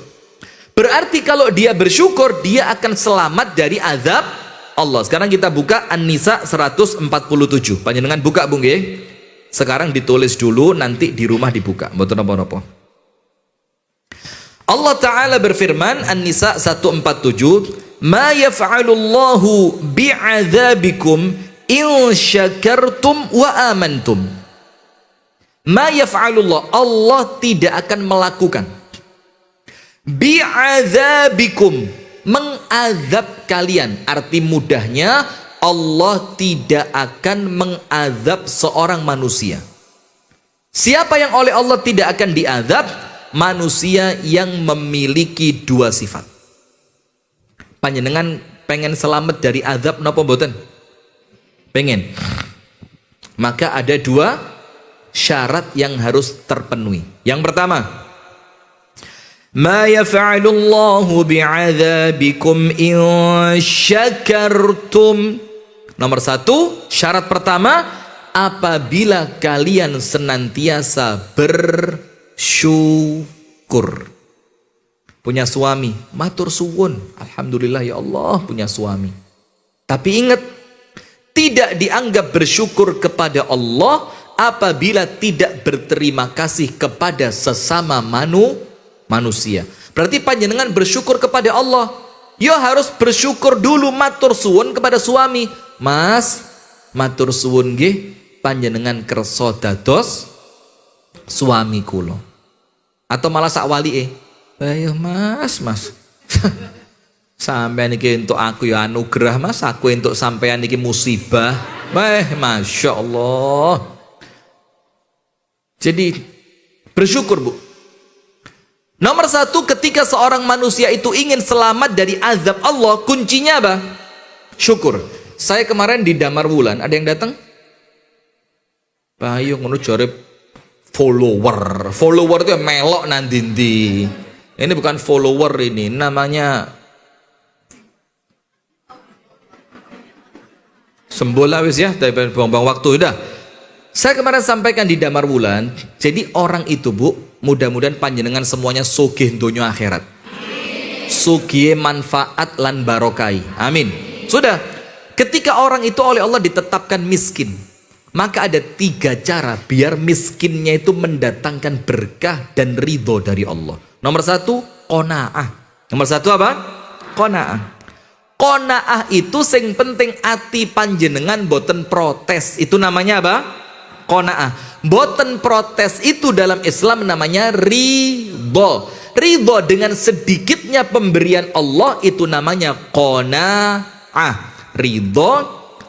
Berarti kalau dia bersyukur, dia akan selamat dari azab Allah. Sekarang kita buka An-Nisa 147. Panjenengan buka Bung nggih. Sekarang ditulis dulu, nanti di rumah dibuka. Mboten napa-napa. Allah Ta'ala berfirman, An-Nisa 147, ma yaf'alullahu bi'adzabikum in syakartum wa amantum. Ma yaf'alullah, Allah tidak akan melakukan bi'adzabikum, mengazab kalian. Arti mudahnya, Allah tidak akan mengazab seorang manusia. Siapa yang oleh Allah tidak akan diazab? Manusia yang memiliki dua sifat. Panjenengan pengen selamat dari azab napa mboten? Pengen. Maka ada dua syarat yang harus terpenuhi. Yang pertama, ma yaf'alullahu bi'adzabikum in syakartum. Nomor satu, syarat pertama, apabila kalian senantiasa bersyukur. Punya suami, matur suwun, alhamdulillah ya Allah punya suami. Tapi ingat, tidak dianggap bersyukur kepada Allah apabila tidak berterima kasih kepada sesama manusia. Berarti panjenengan bersyukur kepada Allah, ya harus bersyukur dulu, matur suwun kepada suami. Mas, matur suwun nggih panjenengan kersa dados suami kula. Atau malah sak walike, ayo mas sampean iki entuk aku ya anugerah mas, aku entuk sampean iki musibah. Masya Allah. Jadi bersyukur bu. Nomor satu, ketika seorang manusia itu ingin selamat dari azab Allah, kuncinya apa? Syukur. Saya kemarin di Damar Wulan, ada yang datang? Bayu ngono jare follower. Follower itu melok nandindi. Ini bukan follower, ini namanya sembola wis ya, dari buang-buang waktu udah. Saya kemarin sampaikan di Damar Wulan, jadi orang itu bu, mudah-mudahan panjenengan semuanya sugih donya akhirat. Sugih manfaat lan barokai. Amin. Sudah. Ketika orang itu oleh Allah ditetapkan miskin, maka ada 3 cara biar miskinnya itu mendatangkan berkah dan ridho dari Allah. Nomor 1, qanaah. Nomor 1 apa? Qanaah. Qanaah itu sing penting ati panjenengan boten protes. Itu namanya apa? Qanaah. Boten protes itu dalam Islam namanya ridho. Ridho dengan sedikitnya pemberian Allah itu namanya qanaah. Ridho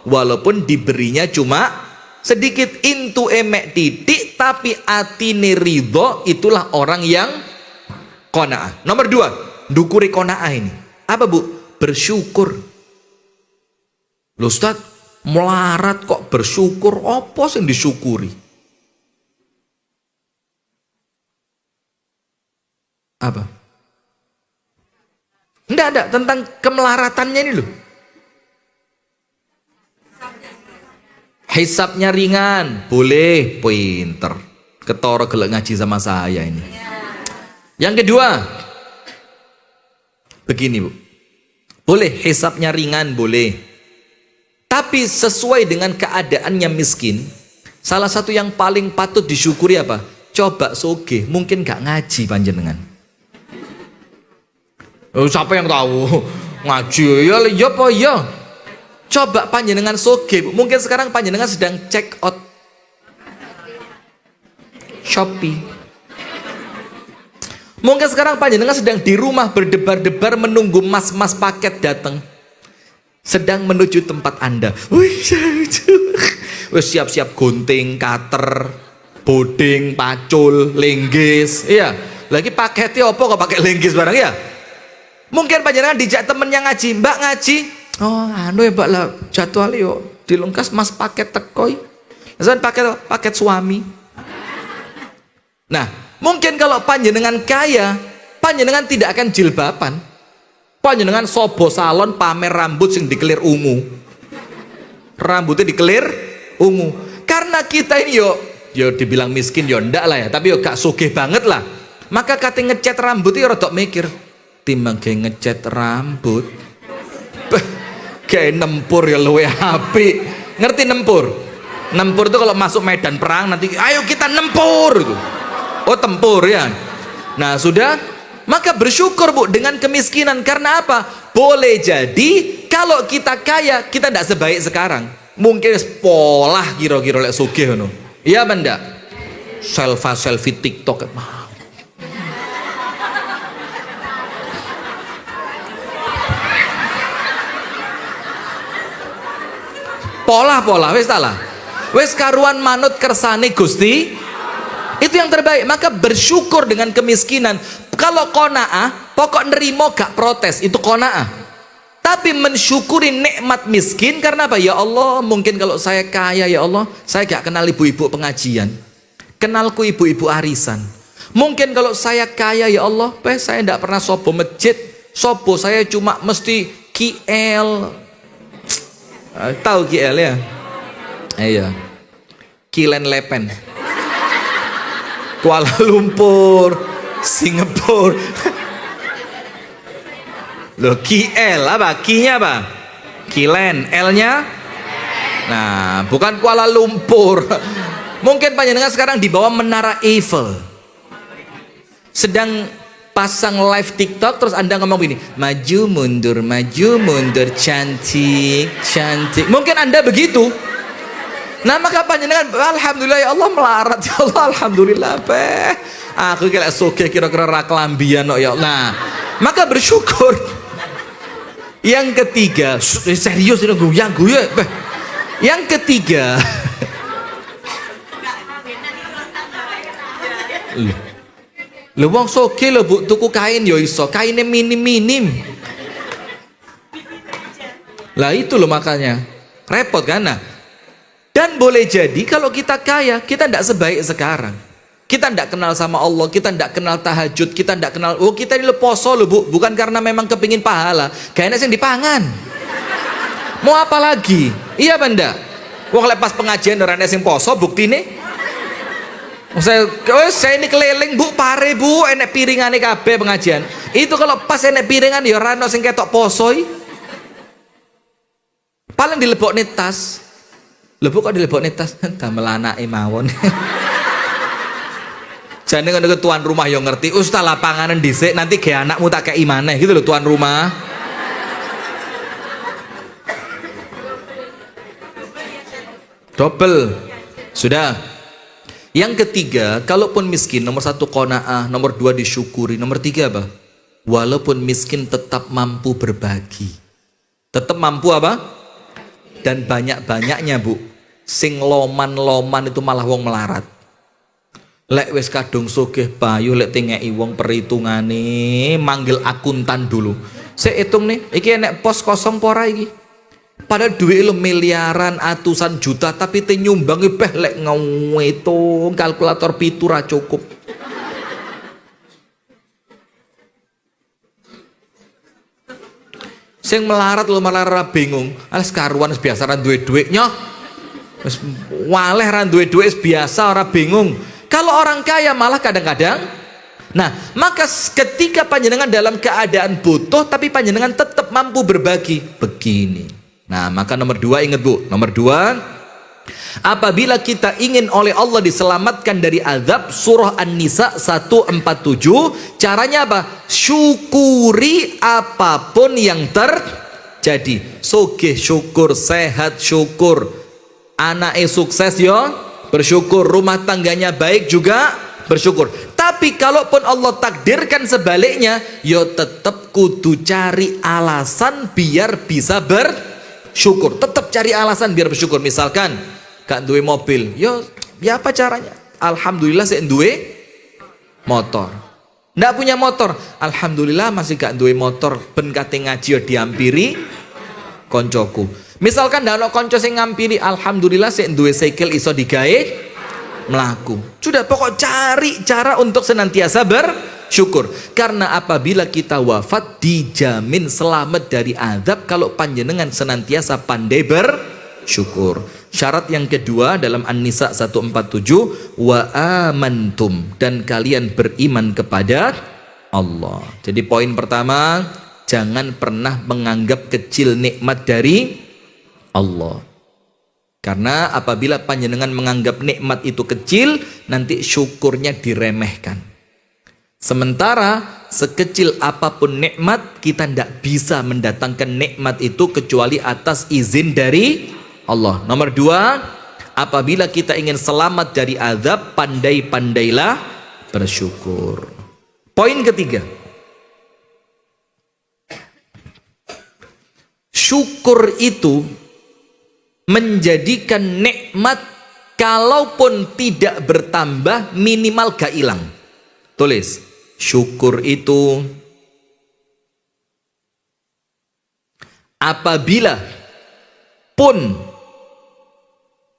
walaupun diberinya cuma sedikit, intu emek titik tapi atine ridho, itulah orang yang qanaah. Nomor 2, dukuri qanaah ini apa bu? Bersyukur. Loh Ustaz, melarat kok bersyukur, apa yang disyukuri? Apa? Enggak ada tentang kemelaratannya ini loh. Hisabnya ringan, boleh, pinter. Ketoro gelek ngaji sama saya ini. Yang kedua, begini bu, boleh hisabnya ringan, boleh. Tapi sesuai dengan keadaannya miskin. Salah satu yang paling patut disyukuri apa? Coba sogeh, mungkin gak ngaji panjenengan. Oh, siapa yang tahu? Ngaji ya apa ya? Coba panjenengan sogeh, mungkin sekarang panjenengan sedang check out Shopee. Mungkin sekarang panjenengan sedang di rumah berdebar-debar menunggu mas-mas paket datang. Sedang menuju tempat Anda. Wis siap-siap gunting, cutter, boding, pacul, linggis. Iya, lagi paketnya apa kok pakai linggis barang ya? Mungkin panjenengan dijak temennya ngaji, Mbak ngaji. Oh, anu ya Mbak lah, jadwal yo dilengkas mas paket tekoi. Misalnya paket suami. Nah, mungkin kalau panjenengan kaya, panjenengan tidak akan jilbaban. Panjenengan sobo salon pamer rambut sing dikelir ungu. Rambutnya dikelir ungu. Karena kita ini yo dibilang miskin yo ndak lah ya, tapi yo gak sugih banget lah. Maka kate ngecat rambut yo rodok mikir, timbang ge ngecat rambut. Kayak nempur ya luwe apik. Ngerti nempur? Nempur itu kalau masuk medan perang nanti ayo kita nempur gitu. Oh tempur ya. Nah sudah, maka bersyukur bu dengan kemiskinan. Karena apa? Boleh jadi kalau kita kaya kita tidak sebaik sekarang. Mungkin polah kira-kira lek sugih ngono. Iya benda. Selfie TikTok. Pola wis tak lah. Wis karuan manut kersane Gusti. Itu yang terbaik. Maka bersyukur dengan kemiskinan. Kalau qanaah, pokok nerimo gak protes, itu qanaah. Tapi mensyukuri nikmat miskin karena apa? Ya Allah, mungkin kalau saya kaya ya Allah, saya gak kenal ibu-ibu pengajian. Kenalku ibu-ibu arisan. Mungkin kalau saya kaya ya Allah, saya gak pernah sobo masjid. Sobo saya cuma mesti KL. Tahu KL ya? Iya. Kilen Lepen. Kuala Lumpur, Singapura. Loh, KL apa? K-nya apa? Kilen, L-nya? Nah, bukan Kuala Lumpur. Mungkin panjenengan sekarang di bawah menara Eiffel. Sedang pasang live TikTok terus Anda ngomong gini, maju mundur, cantik, cantik. Mungkin Anda begitu. Nah maka panjenengan alhamdulillah ya Allah melarat ya Allah alhamdulillah aku kira soge kira-kira raklambian ya Allah. Nah maka bersyukur. Yang ketiga serius ini guyang. Yang ketiga lu wong soge lo bu tuku kain yo iso kainnya minim lah itu lo makanya repot kan. Nah dan boleh jadi kalau kita kaya, kita tidak sebaik sekarang. Kita tidak kenal sama Allah, kita tidak kenal tahajud, kita tidak kenal, oh kita ini poso loh bu, bukan karena memang kepingin pahala, kayaknya yang dipangan. Mau apa lagi? Iya benda. Wong lepas pengajian orang yang poso, bukti nih. Saya ini keliling bu, pare bu, enek piringan nih kabeh pengajian. Itu kalau pas enek piringan ya rano sing ketok posoi. Paling dilebok nih tas. Lebu kok dilebokne tas damel anake mawon. Jane ngono ke tuan rumah yo ngerti, "Ustaz lapanganan dhisik nanti ge anakmu tak kei maneh." Gitu loh tuan rumah. Double. Sudah. Yang ketiga, kalaupun miskin, nomor satu qanaah, nomor dua disyukuri, nomor tiga apa? Walaupun miskin tetap mampu berbagi. Tetap mampu apa? Dan banyak-banyaknya, Bu. Sing loman-loman itu malah wong melarat. Lek wis kadung sugih payu lek tengeki wong perhitungane manggil akuntan dulu. Saya hitung nih, iki enek pos kosong pora iki. Padahal duit lo miliaran, atusan juta, tapi te nyumbang peh lek ngitung kalkulator pitu ra cukup. Sing melarat lo malah bingung. Alas karuan biasa ra duwe duit nyoh. Wis waleh ra duwe duit biasa ora bingung. Kalau orang kaya malah kadang-kadang. Nah, maka ketika panjenengan dalam keadaan butuh tapi panjenengan tetap mampu berbagi begini. Nah, maka nomor dua ingat Bu, nomor dua, apabila kita ingin oleh Allah diselamatkan dari azab, surah An-Nisa 147, caranya apa? Syukuri apapun yang terjadi. Sugih syukur, sehat syukur, anaknya sukses yo bersyukur, rumah tangganya baik juga bersyukur. Tapi kalaupun Allah takdirkan sebaliknya, yo tetap kudu cari alasan biar bisa bersyukur. Tetap cari alasan biar bersyukur. Misalkan gak duwe mobil, yo ya apa caranya? Alhamdulillah saya duwe motor. Ndak punya motor, alhamdulillah masih gak duwe motor. Ben kate ngaji yo diampiri koncoku. Misalkan ndak ono konco sing ngampiri, alhamdulillah sik duwe sikil iso digawe melaku. Sudah, pokok cari cara untuk senantiasa bersyukur. Karena apabila kita wafat dijamin selamat dari azab kalau panjenengan senantiasa pandai bersyukur. Syarat yang kedua dalam An-Nisa 147, wa amantum, dan kalian beriman kepada Allah. Jadi poin pertama, jangan pernah menganggap kecil nikmat dari Allah. Karena apabila panjenengan menganggap nikmat itu kecil, nanti syukurnya diremehkan. Sementara sekecil apapun nikmat, kita tidak bisa mendatangkan nikmat itu kecuali atas izin dari Allah. Nomor dua, apabila kita ingin selamat dari azab, pandai-pandailah bersyukur. Poin ketiga, syukur itu menjadikan nikmat kalaupun tidak bertambah minimal gak hilang. Tulis, syukur itu apabila pun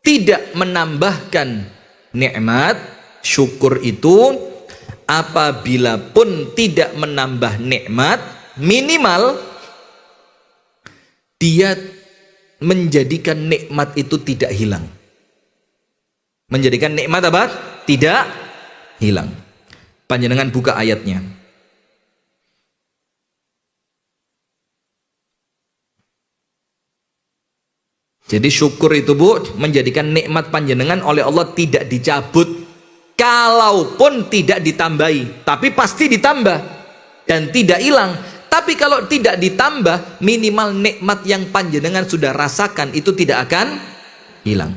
tidak menambahkan nikmat, syukur itu apabila pun tidak menambah nikmat, minimal dia menjadikan nikmat itu tidak hilang. Menjadikan nikmat apa? Tidak hilang. Panjenengan buka ayatnya. Jadi syukur itu Bu, menjadikan nikmat panjenengan oleh Allah tidak dicabut, kalaupun tidak ditambahi, tapi pasti ditambah dan tidak hilang. Tapi kalau tidak ditambah, minimal nikmat yang panjenengan sudah rasakan itu tidak akan hilang.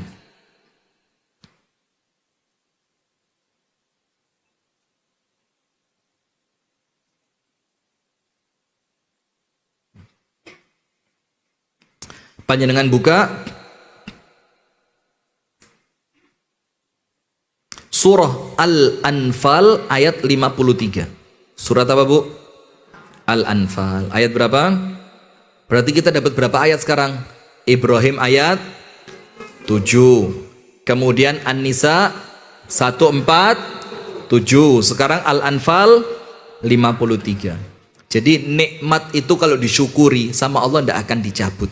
Panjenengan buka surah Al-Anfal ayat 53. Surat apa Bu? Al-Anfal ayat berapa? Berarti kita dapat berapa ayat sekarang? Ibrahim ayat 7, kemudian An-Nisa 147, sekarang Al-Anfal 53. Jadi nikmat itu kalau disyukuri sama Allah tidak akan dicabut,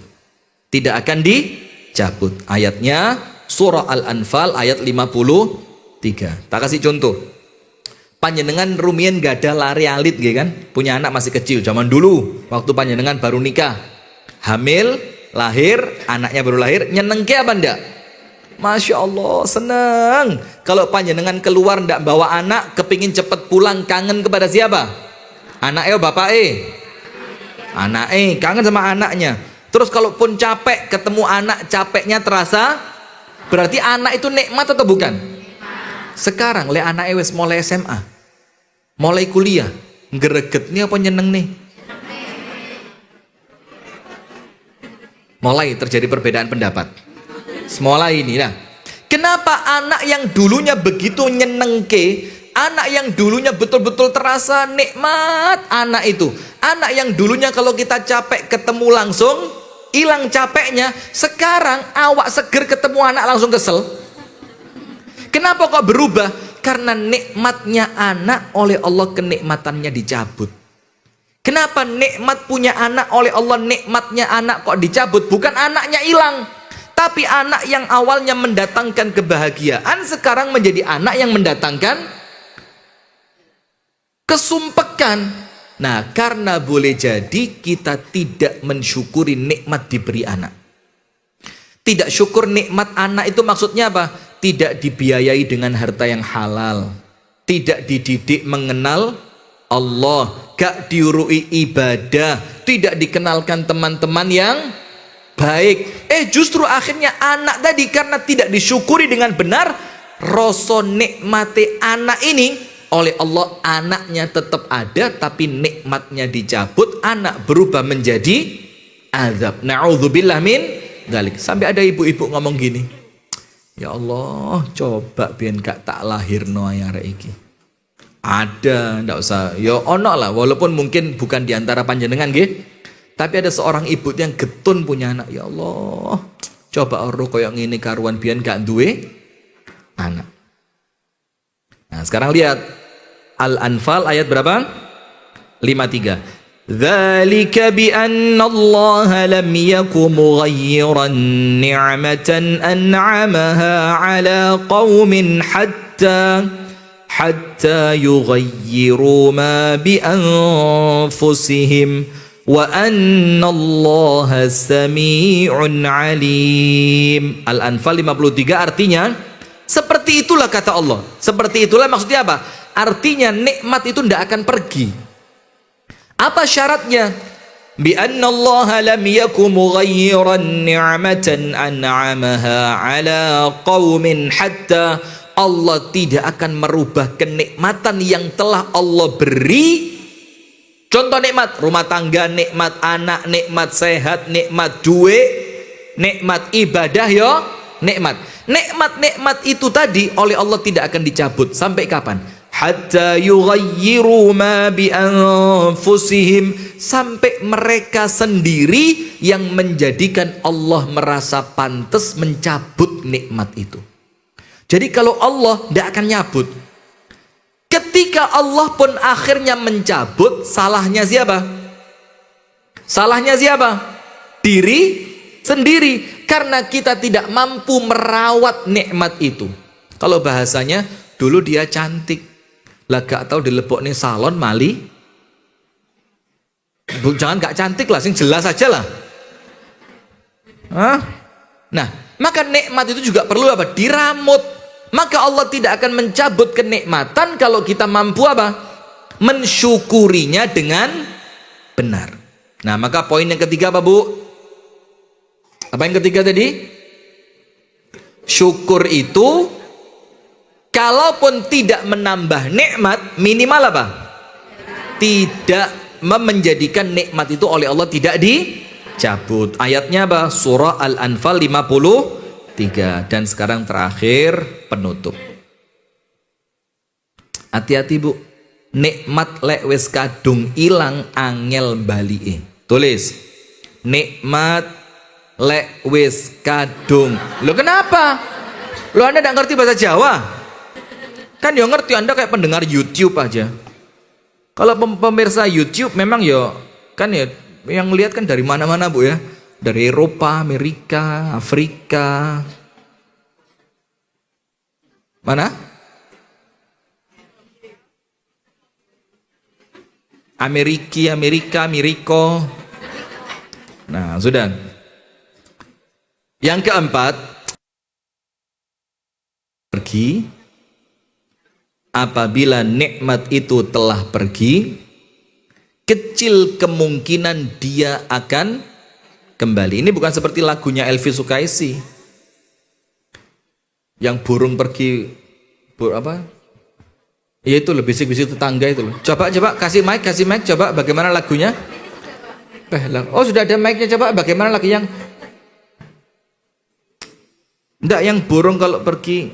tidak akan dicabut. Ayatnya surah Al-Anfal ayat 53. Tak kasih contoh. Panjenengan rumiyin gak ada lari alit gitu kan, punya anak masih kecil zaman dulu waktu panjenengan baru nikah, hamil, lahir, anaknya baru lahir, nyenengke apa ndak? Masya Allah, seneng. Kalau panjenengan keluar ndak bawa anak, kepingin cepet pulang, kangen kepada siapa? Anaknya, bapaknya? Anaknya, kangen sama anaknya. Terus kalaupun capek ketemu anak, capeknya terasa Berarti anak itu nikmat atau bukan? Sekarang le anak wis mulai SMA, mulai kuliah, greget nih apa nyeneng nih? Mulai terjadi perbedaan pendapat. Mulai ini nah. Kenapa anak yang dulunya begitu nyenengke, anak yang dulunya betul-betul terasa nikmat, anak itu, anak yang dulunya kalau kita capek ketemu langsung hilang capeknya, sekarang awak seger ketemu anak langsung kesel. Kenapa kok berubah? Karena nikmatnya anak oleh Allah kenikmatannya dicabut. Kenapa nikmat punya anak oleh Allah nikmatnya anak kok dicabut? Bukan anaknya hilang, tapi anak yang awalnya mendatangkan kebahagiaan sekarang menjadi anak yang mendatangkan kesumpekan. Nah, karena boleh jadi kita tidak mensyukuri nikmat diberi anak. Tidak syukur nikmat anak itu maksudnya apa? Tidak dibiayai dengan harta yang halal. Tidak dididik mengenal Allah. Gak diurui ibadah. Tidak dikenalkan teman-teman yang baik. Justru akhirnya anak tadi karena tidak disyukuri dengan benar, rasa nikmati anak ini oleh Allah anaknya tetap ada, tapi nikmatnya dicabut, anak berubah menjadi azab. Na'udzubillah min dzalik. Sampai ada ibu-ibu ngomong gini, ya Allah, coba biar gak tak lahirno arek iki. Ada, ndak usah. Ya ono lah, walaupun mungkin bukan diantara panjenengan nggih. Tapi ada seorang ibu yang getun punya anak. Ya Allah, coba ora koyo ngene karuan biyen gak duwe anak. Nah, sekarang lihat Al-Anfal ayat berapa? 53. Dzalika bi anna Allah lam yakum mughayyiran ni'matan an'amaha 'ala qaumin hatta yughayyiru ma bi anfusihim wa anna Allah sami'un 'alim. Al-Anfal 53 artinya seperti itulah kata Allah. Seperti itulah maksudnya apa? Artinya nikmat itu tidak akan pergi. Apa syaratnya? Bi anna Allah lam yakum mughayyiran ni'matan an'amaha 'ala qaumin hatta, Allah tidak akan merubah kenikmatan yang telah Allah beri. Contoh nikmat rumah tangga, nikmat anak, nikmat sehat, nikmat duit, nikmat ibadah ya, nikmat itu tadi oleh Allah tidak akan dicabut sampai kapan? Hatta yughayyiru ma bi anfusihim, sampai mereka sendiri yang menjadikan Allah merasa pantas mencabut nikmat itu. Jadi kalau Allah tidak akan nyabut. Ketika Allah pun akhirnya mencabut, salahnya siapa? Salahnya siapa? Diri sendiri, karena kita tidak mampu merawat nikmat itu. Kalau bahasanya dulu dia cantik, lah gak tahu dilepok nih salon mali. Jangan gak cantik lah, sing jelas aja lah. Nah, maka nikmat itu juga perlu apa? Diramut. Maka Allah tidak akan mencabut kenikmatan kalau kita mampu apa? Mensyukurinya dengan benar. Nah, maka poin yang ketiga apa, Bu? Apa yang ketiga tadi? Syukur itu kalaupun tidak menambah nikmat, minimal apa? Tidak menjadikan nikmat itu oleh Allah tidak dicabut. Ayatnya apa? Surah Al-Anfal 53. Dan sekarang terakhir penutup. Hati-hati, Bu. Nikmat lek wis kadung ilang angel balike. Tulis. Nikmat lek wis kadung. Loh kenapa? Loh Anda tidak ngerti bahasa Jawa? Kan ya ngerti, Anda kayak pendengar YouTube aja. Kalau pemirsa YouTube memang ya kan ya yang lihat kan dari mana-mana, Bu ya. Dari Eropa, Amerika, Afrika. Mana? Amerika, Miriko. Nah, sudah. Yang keempat, pergi. Apabila nikmat itu telah pergi, kecil kemungkinan dia akan kembali. Ini bukan seperti lagunya Elvi Sukaisi. Yang burung pergi apa? Ya itu lebih bisik-bisik tetangga itu loh. Coba kasih mic, coba bagaimana lagunya? Oh sudah ada mic-nya, coba bagaimana lagi yang enggak, yang burung kalau pergi.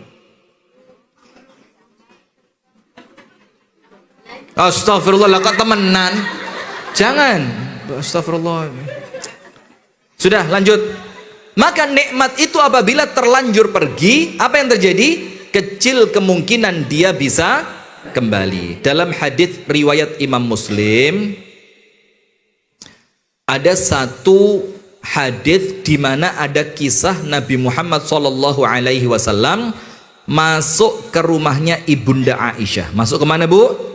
Astagfirullah, kok temenan? Jangan. Astagfirullah. Sudah, lanjut. Maka nikmat itu apabila terlanjur pergi, apa yang terjadi? Kecil kemungkinan dia bisa kembali. Dalam hadis riwayat Imam Muslim, ada satu hadis di mana ada kisah Nabi Muhammad SAW masuk ke rumahnya Ibunda Aisyah. Masuk kemana, Bu?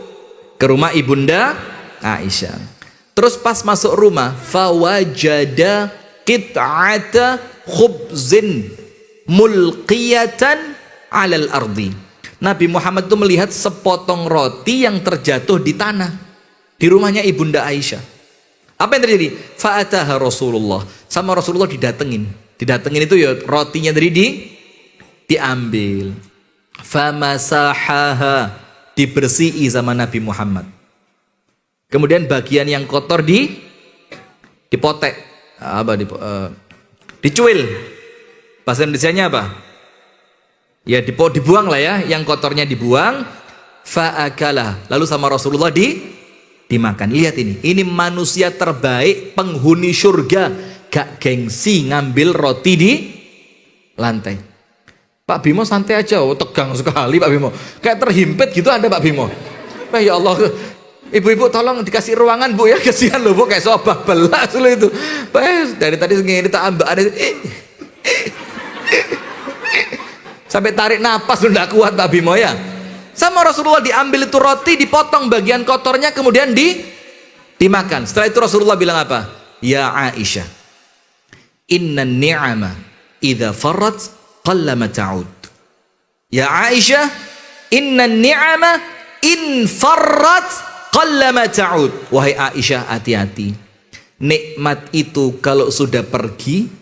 Ke rumah Ibunda Aisyah. Terus pas masuk rumah, fawajada qit'ata khubzin mulqiyatan 'alal ardi. Nabi Muhammad itu melihat sepotong roti yang terjatuh di tanah di rumahnya Ibunda Aisyah. Apa yang terjadi? Fa'ataha Rasulullah. Sama Rasulullah didatengin. Didatengin itu ya rotinya tadi diambil. Famasahaha, dibersihi sama Nabi Muhammad. Kemudian bagian yang kotor dipotek, dicuil. Bahasa Indonesianya apa? Ya dibuang lah ya, yang kotornya dibuang. Fa'akalah, lalu sama Rasulullah dimakan. Lihat ini manusia terbaik, penghuni surga, gak gengsi ngambil roti di lantai. Pak Bimo santai aja, tegang sekali Pak Bimo, kayak terhimpit gitu Anda Pak Bimo. Ya Allah, ibu-ibu tolong dikasih ruangan Bu ya, kesian loh Bu, kayak sobah belas loh itu. Dari tadi segini tak ambak ada sampai tarik napas udah kuat Pak Bimo ya. Sama Rasulullah diambil itu roti, dipotong bagian kotornya, kemudian dimakan. Setelah itu Rasulullah bilang apa? Ya Aisyah, inna ni'ama idza farrat qallama ta'ud. Ya Aisyah, inna ni'ama in farrat qallama ta'ud. Wahai Aisyah, hati-hati. Nikmat itu kalau sudah pergi,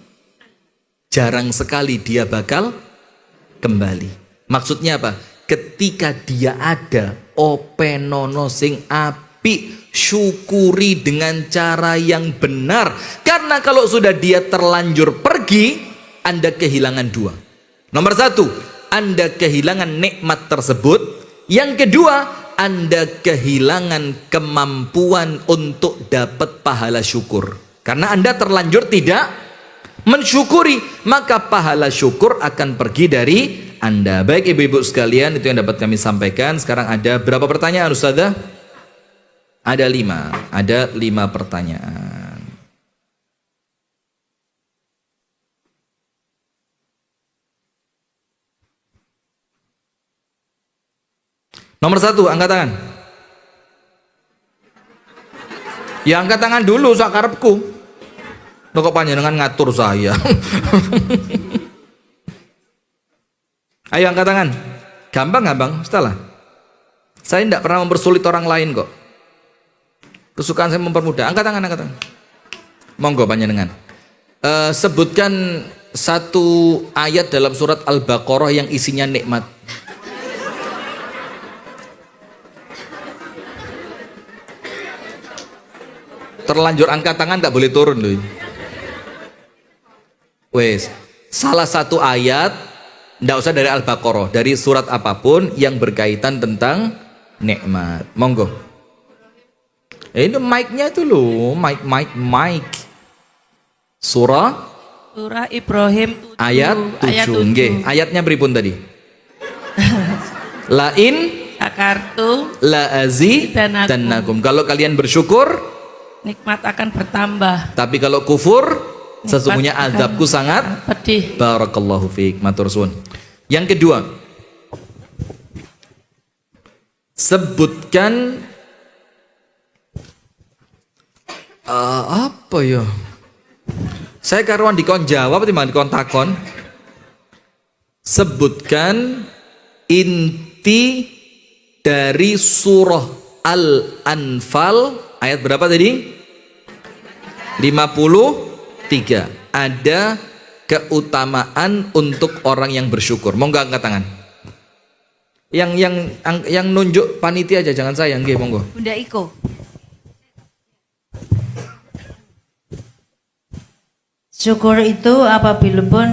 jarang sekali dia bakal kembali. Maksudnya apa? Ketika dia ada, openono sing api, syukuri dengan cara yang benar. Karena kalau sudah dia terlanjur pergi, Anda kehilangan dua. Nomor satu, Anda kehilangan nikmat tersebut. Yang kedua, Anda kehilangan kemampuan untuk dapat pahala syukur. Karena Anda terlanjur tidak mensyukuri, maka pahala syukur akan pergi dari Anda. Baik ibu-ibu sekalian, itu yang dapat kami sampaikan. Sekarang ada berapa pertanyaan Ustazah? Ada 5. Ada 5 pertanyaan. Nomor 1, angkat tangan. Ya angkat tangan dulu, sak karepku. Kok panjenengan ngatur saya. Ayo angkat tangan. Gampang, setelah. Saya tidak pernah mempersulit orang lain kok. Kesukaan saya mempermudah. Angkat tangan. Monggo panjenengan. Sebutkan satu ayat dalam surat Al-Baqarah yang isinya nikmat. Terlanjur angkat tangan gak boleh turun loh. Wes, salah satu ayat, ndak usah dari Al-Baqarah, dari surat apapun yang berkaitan tentang nikmat. Monggo. Ini mic-nya itu loh, mic. Surah
Ibrahim 7,
ayat 7. Nggih, ayatnya pripun tadi? Lain
Sakartu
la azidannakum. Kalau kalian bersyukur,
nikmat akan bertambah.
tapi kalau kufur, sesungguhnya azabku sangat
pedih.
Barakallahu fiik, matur suwun. Yang kedua, sebutkan apa ya? Saya karuan dikon jawab timbang dikon takon. Sebutkan inti dari surah Al-Anfal ayat berapa tadi? 53. Ada keutamaan untuk orang yang bersyukur. Monggo angkat tangan. Yang nunjuk panitia aja, jangan saya. Nggih, monggo.
Bunda Iko. Syukur itu apabila pun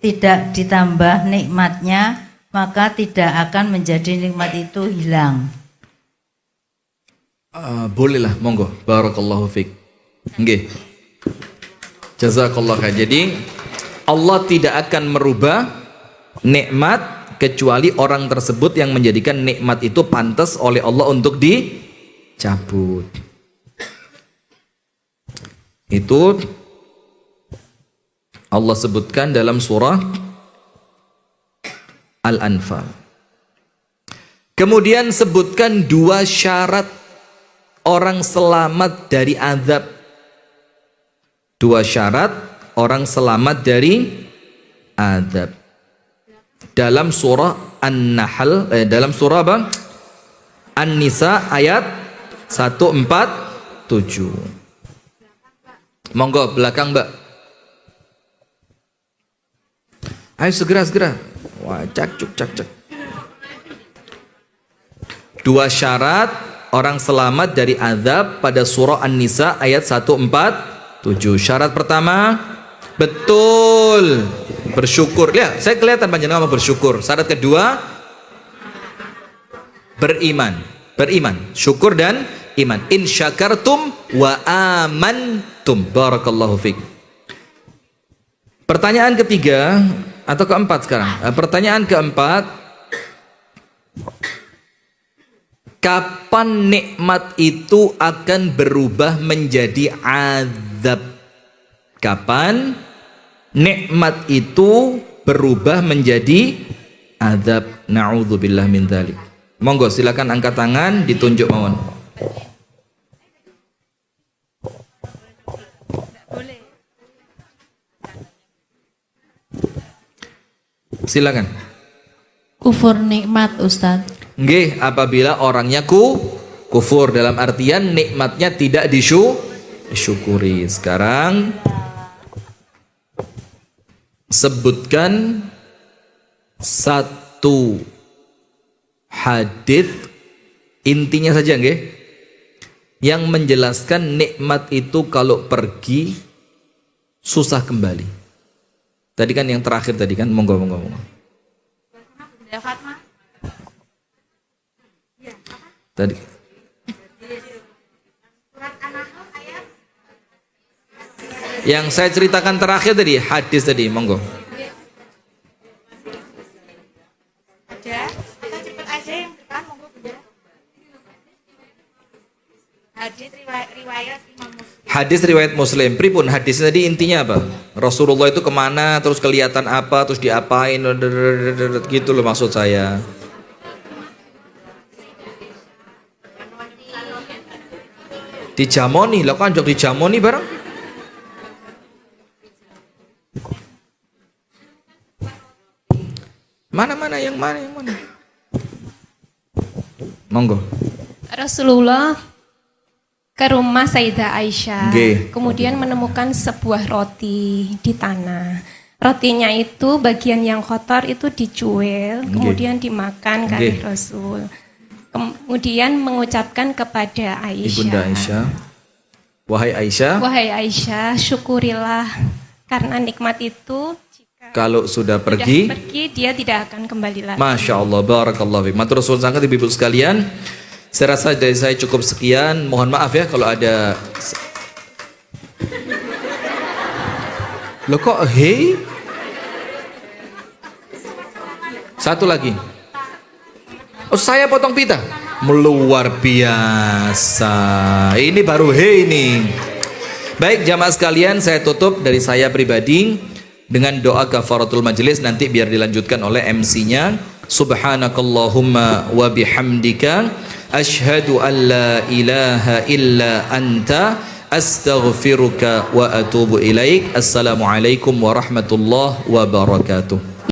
tidak ditambah nikmatnya, maka tidak akan menjadi nikmat itu hilang.
Bolehlah, monggo. Barakallahu fiik. Nggih. Jazakallah khair. Jadi Allah tidak akan merubah nikmat kecuali orang tersebut yang menjadikan nikmat itu pantas oleh Allah untuk dicabut. Itu Allah sebutkan dalam surah Al-Anfal. Kemudian sebutkan 2 syarat orang selamat dari azab. 2 syarat orang selamat dari azab. Dalam surah An-Nahl, dalam surah apa? An-Nisa ayat 147. Monggo belakang, Mbak. Ayo segera. Wah, cak. 2 syarat orang selamat dari azab pada surah An-Nisa ayat 147. Syarat pertama, betul bersyukur. Ya, saya kelihatan panjenengan mau bersyukur. Syarat kedua, beriman. Syukur dan iman. In syakartum wa amantum. Barakallahu fiik. Pertanyaan ketiga atau keempat sekarang. Pertanyaan keempat, kapan nikmat itu akan berubah menjadi azab? Kapan nikmat itu berubah menjadi azab? Na'udzubillah min dzalik. Monggo silakan angkat tangan, ditunjuk mawon. Silakan.
Kufur nikmat, Ustaz.
Nggih, apabila orangnya kufur dalam artian nikmatnya tidak disyukuri. Sekarang sebutkan 1 hadis intinya saja nggih, yang menjelaskan nikmat itu kalau pergi susah kembali. Tadi kan yang terakhir tadi kan, monggo. Tadi yang saya ceritakan terakhir tadi, hadis tadi, monggo. Hadis riwayat Muslim. Pripun hadis tadi intinya apa? Rasulullah itu kemana, terus kelihatan apa, terus diapain, gitu loh maksud saya. Dijamoni, lah kan jok dijamoni bareng. Mana yang mana? Monggo.
Rasulullah ke rumah Sayyidah Aisyah. Kemudian menemukan sebuah roti di tanah. Rotinya itu bagian yang kotor itu dicuil, kemudian dimakan kali Rasul. Kemudian mengucapkan kepada Aisyah,
Ibunda Aisyah, wahai Aisyah,
syukurilah karena nikmat itu
kalau sudah pergi
dia tidak akan kembali lagi.
Masya Allah, barakallahu fiik. Matur suwun sangat ibu-ibu sekalian. Saya rasa dari saya cukup sekian. Mohon maaf ya kalau ada. Loh kok hei? Satu lagi. Oh, saya potong pita. Luar biasa. Ini baru hei nih. Baik jamaah sekalian, saya tutup dari saya pribadi dengan doa kafaratul majelis, nanti biar dilanjutkan oleh MC-nya. Subhanakallahumma wa bihamdika asyhadu an la ilaha illa anta astaghfiruka wa atubu ilaik. Assalamualaikum warahmatullahi wabarakatuh.